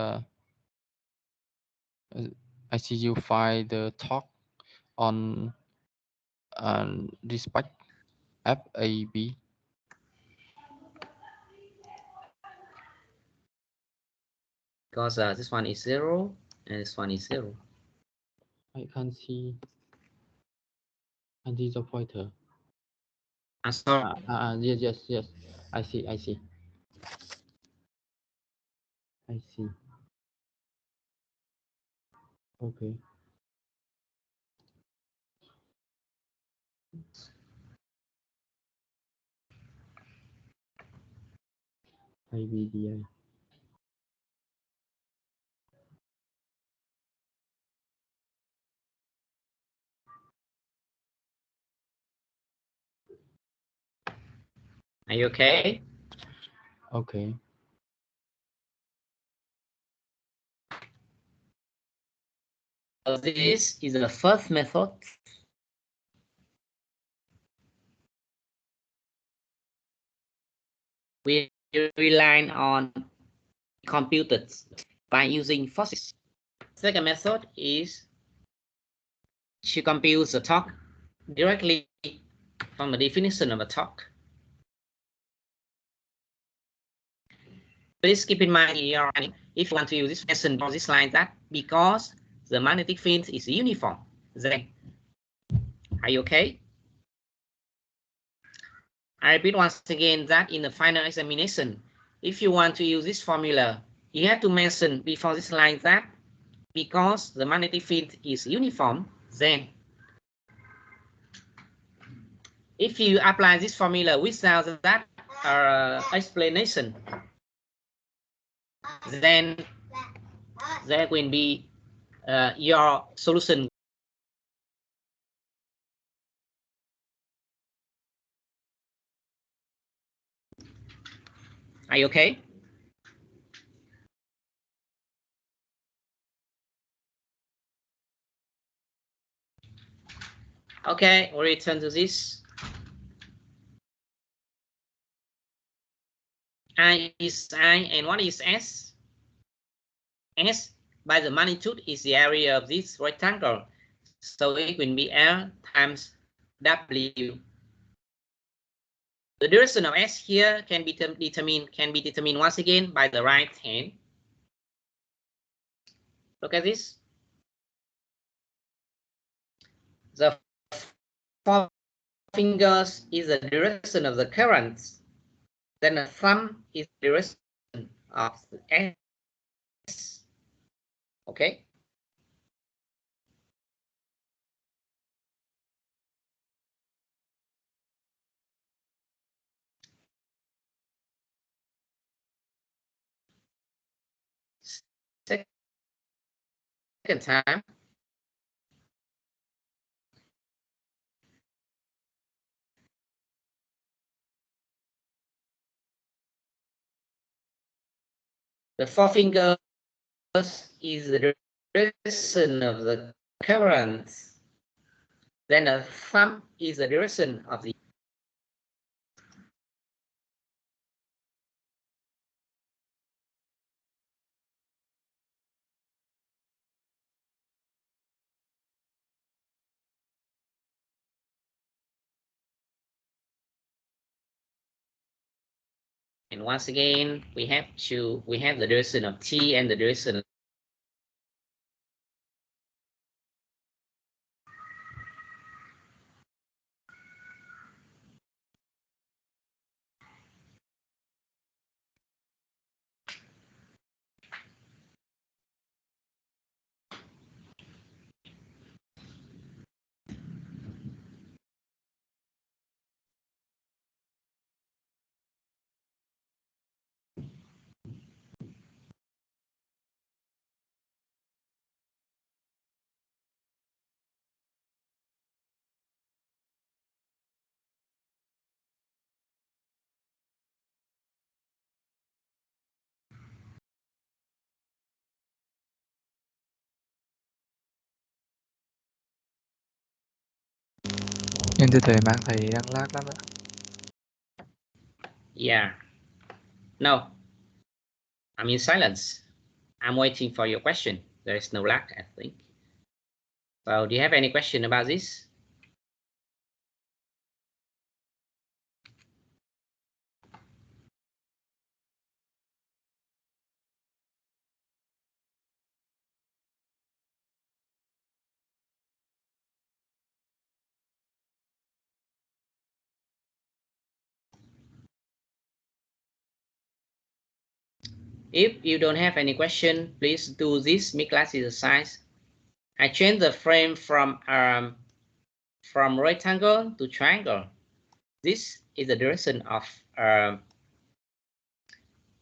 you find the torque on respect FAB. because this one is 0 and this one is 0. I can't see the pointer. Sorry. Yes. I see. Okay. IBDI. Are you okay? Okay. So this is the first method. We rely on computers by using forces. Second method is to compute the torque directly from the definition of a torque. Please keep in mind here, if you want to use this lesson on this line, that because the magnetic field is uniform, then are you okay? I repeat once again that in the final examination, if you want to use this formula, you have to mention before this line that because the magnetic field is uniform, then if you apply this formula without that explanation, then there will be your solution. Are you okay? Okay, we'll return to this. I is I, and what is S? S by the magnitude is the area of this rectangle. So it will be L times W. The direction of S here can be determined once again by the right hand. Look at this. The four fingers is the direction of the current. Then the thumb is the direction of the S. Okay. Second time. The four fingers is the direction of the current. Then the thumb is the direction of the. And once again, we have the direction of T and the direction. Nhưng tôi thấy mang thầy đang lag lắm ạ. Yeah. No. I'm in silence. I'm waiting for your question. There is no lag, I think. So do you have any question about this? If you don't have any question, please do this mid-class exercise. I change the frame from rectangle to triangle. This is the direction of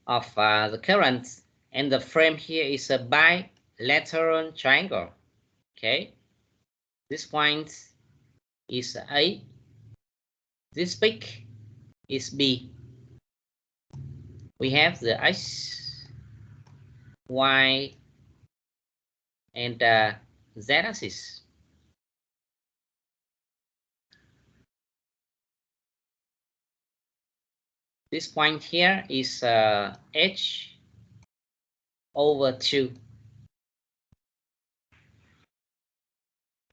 the current, and the frame here is a bilateral triangle. Okay, this point is A. This peak is B. We have the X, Y, and Z axis. This point here is H over 2.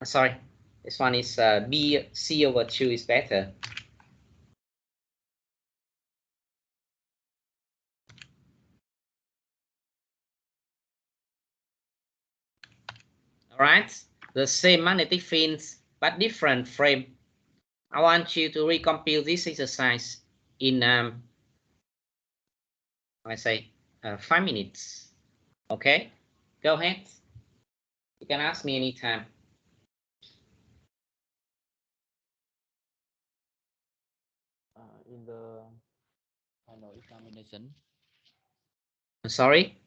Sorry, this one is B, C over 2 is better. All right, the same magnetic fields but different frame. I want you to recompile this exercise in 5 minutes. Okay, go ahead. You can ask me anytime. In the final examination. Sorry.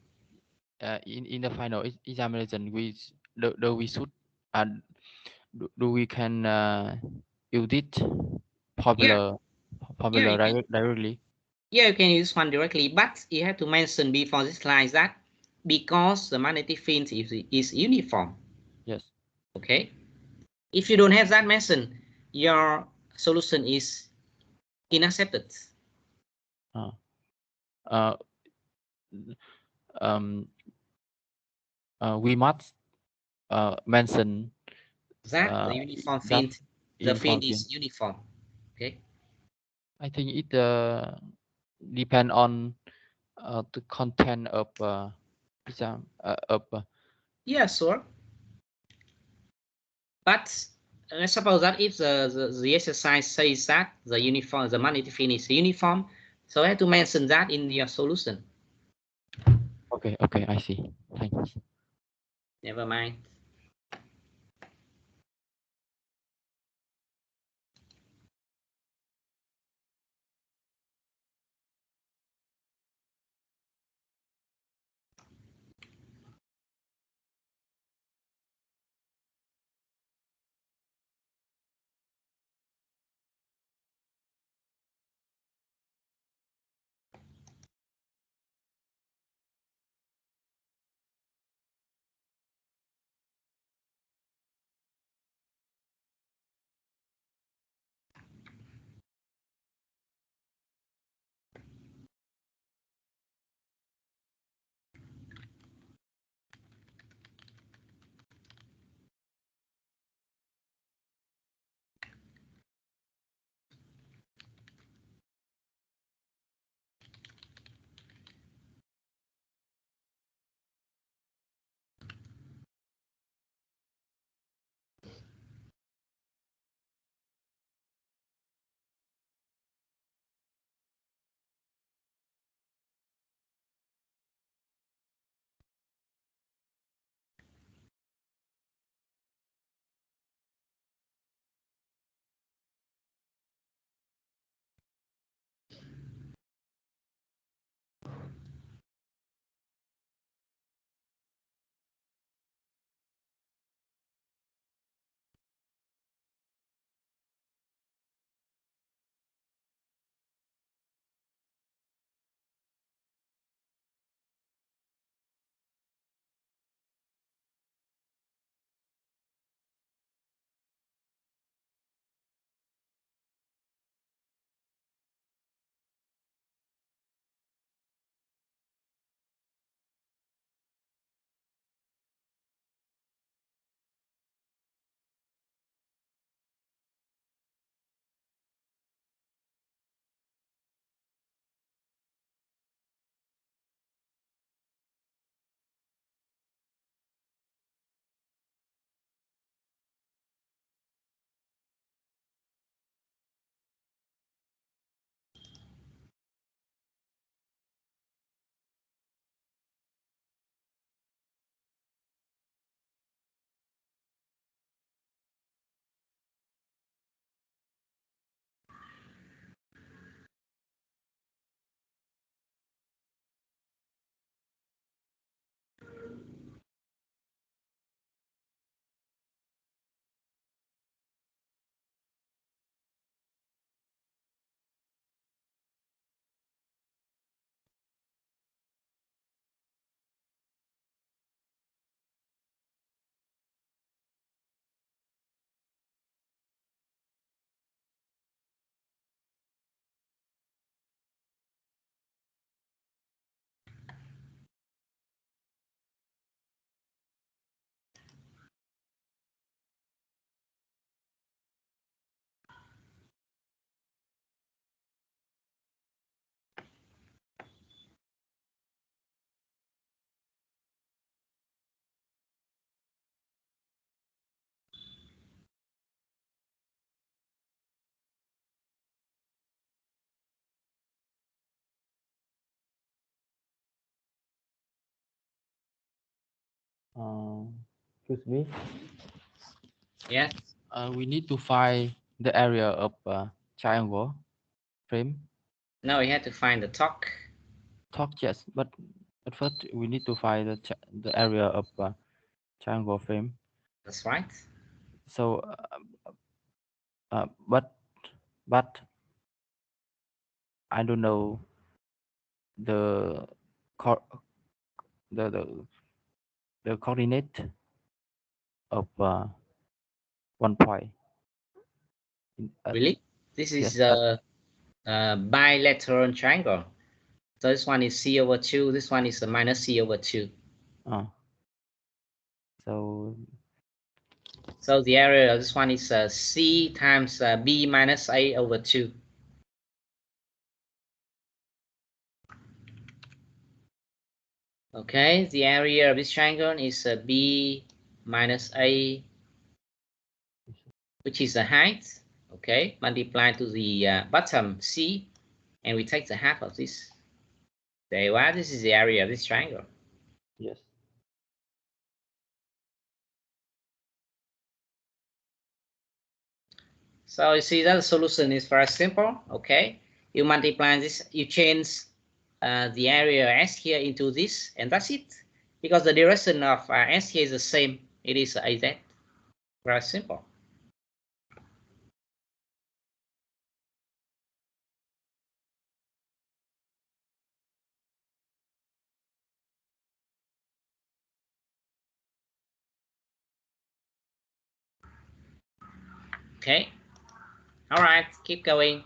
In the final examination, we should do we can use it popular directly. Yeah, you can use one directly, but you have to mention before this slide that because the magnetic field is uniform. Yes. Okay. If you don't have that mention, your solution is unaccepted. We must mention that the uniform field. The field is uniform. Okay. I think it depend on the content of exam Yeah, sure. But let's suppose that if the exercise says that the magnetic field is uniform, so I have to mention that in your solution. Okay, I see. Thanks. Never mind. Excuse me. Yes. We need to find the area of triangle frame. Now we have to find the torque. Torque, yes, but first we need to find the area of triangle frame. That's right. So, but I don't know the the coordinate of 1 point. Really? This is yes, a bilateral triangle. So this one is c over 2. This one is a minus c over 2. So the area of this one is c times b minus a over 2. Okay, the area of this triangle is b minus a, which is the height. Okay, multiply to the bottom c, and we take the half of this. There you are. This is the area of this triangle. yes. So you see that the solution is very simple. Okay, you multiply this, you change the area S here into this, and that's it. Because the direction of S here is the same. It is AZ. Very simple. Okay. All right, keep going.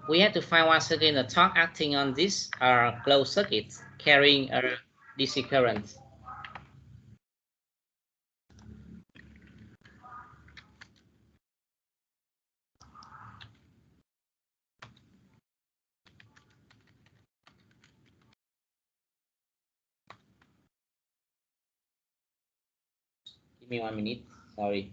We have to find once again the torque acting on this closed circuit carrying a DC current. Give me 1 minute. Sorry.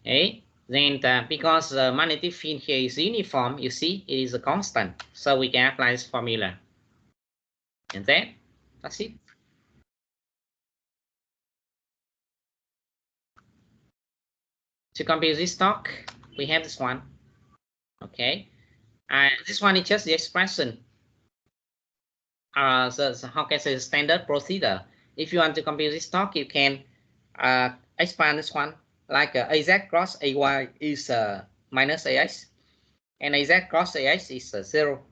Okay. Then because the magnetic field here is uniform, you see it is a constant, so we can apply this formula. And then that's it. To compute this torque, we have this one. Okay. This one is just the expression. So how can I say standard procedure? If you want to compute this torque, you can expand this one like AZ cross AY is minus AX, and AZ cross AX is 0.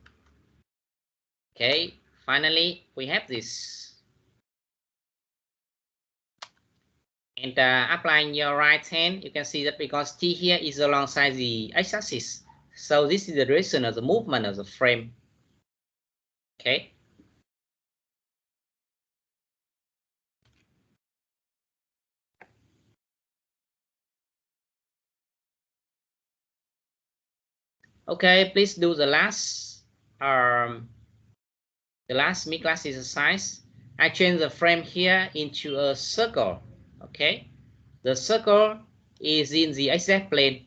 Okay. Finally, we have this. And applying your right hand, you can see that because T here is alongside the x-axis, so this is the direction of the movement of the frame. Okay. Okay, please do the last mid-class exercise. I change the frame here into a circle. Okay, the circle is in the xz plane.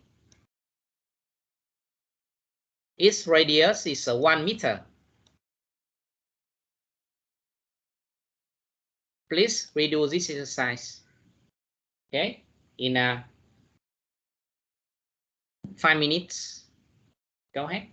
Its radius is 1 meter. Please redo this exercise. Okay, in 5 minutes. Go ahead.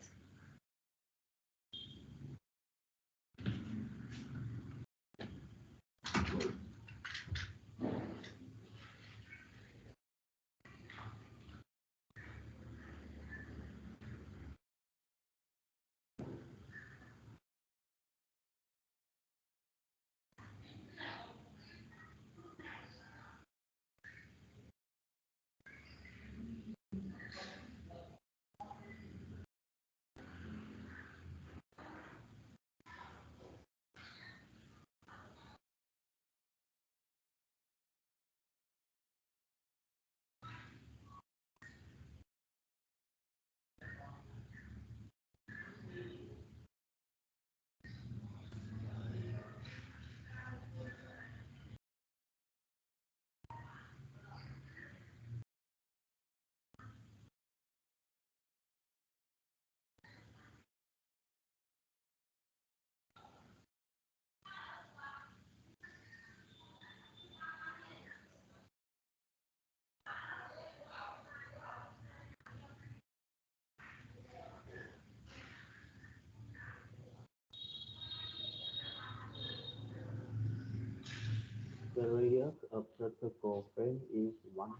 The radius of the circle frame is 1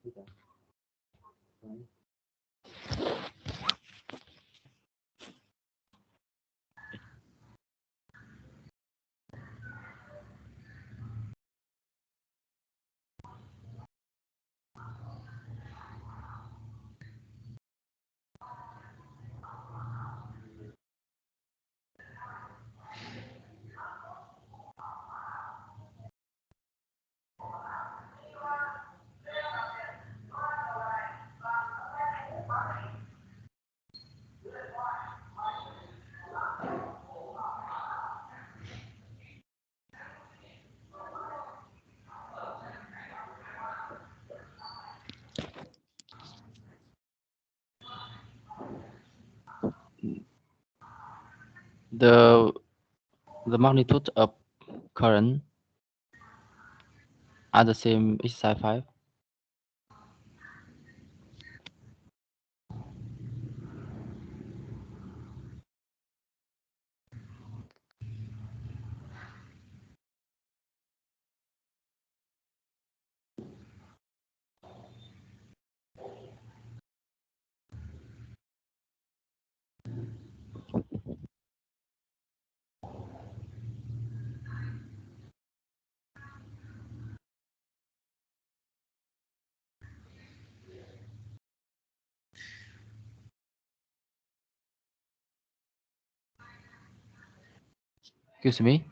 meter. Right? The magnitude of current are the same exercise 5. Excuse me.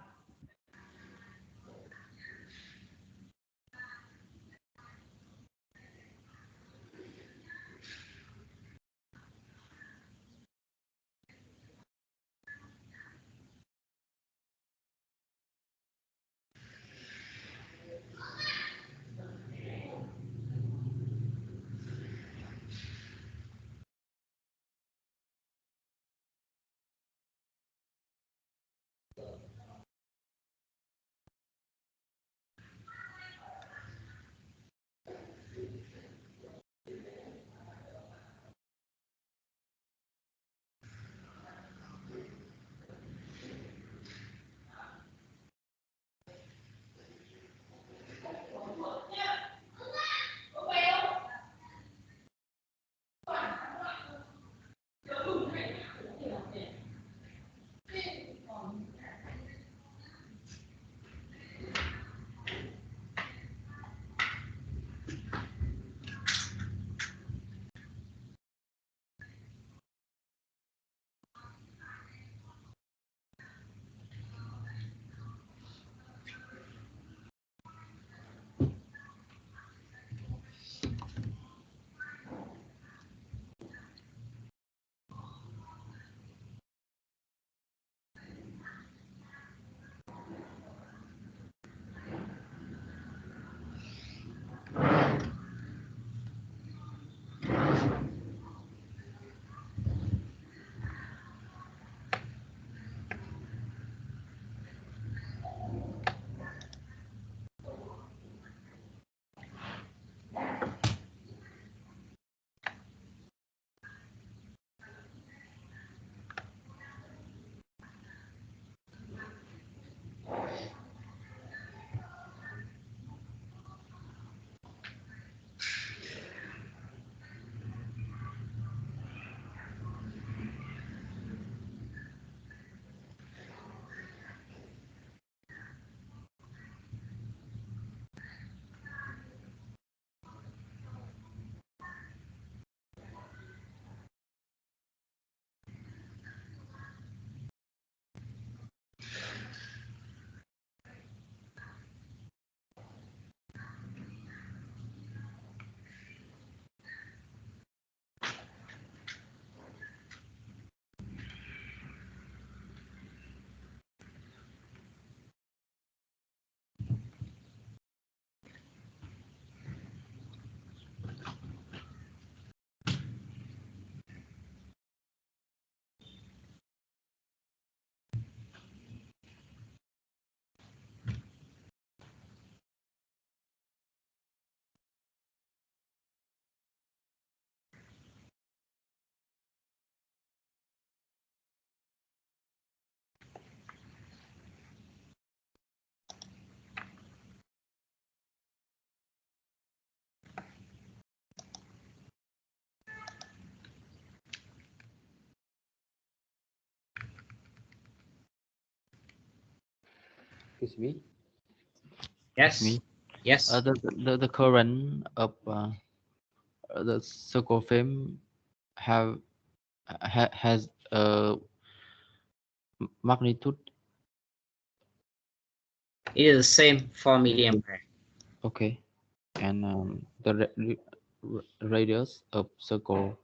Excuse me. Yes. Me. Yes. The current of the circle frame has a magnitude. It is the same 4 milliampere. Okay, and the radius of circle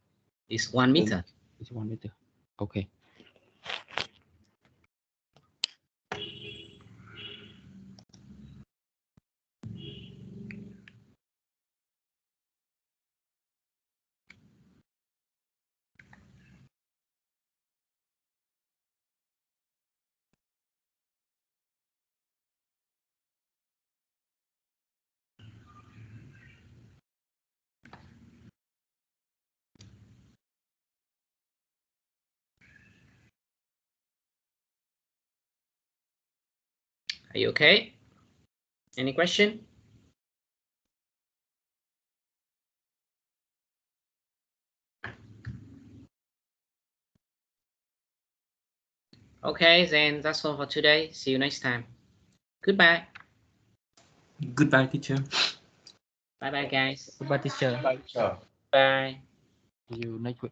Is 1 meter. is 1 meter. Okay. Are you okay? Any question? Okay, then that's all for today. See you next time. Goodbye. Goodbye, teacher. Bye bye, guys. Goodbye, teacher. Bye, teacher. Bye. See you next week.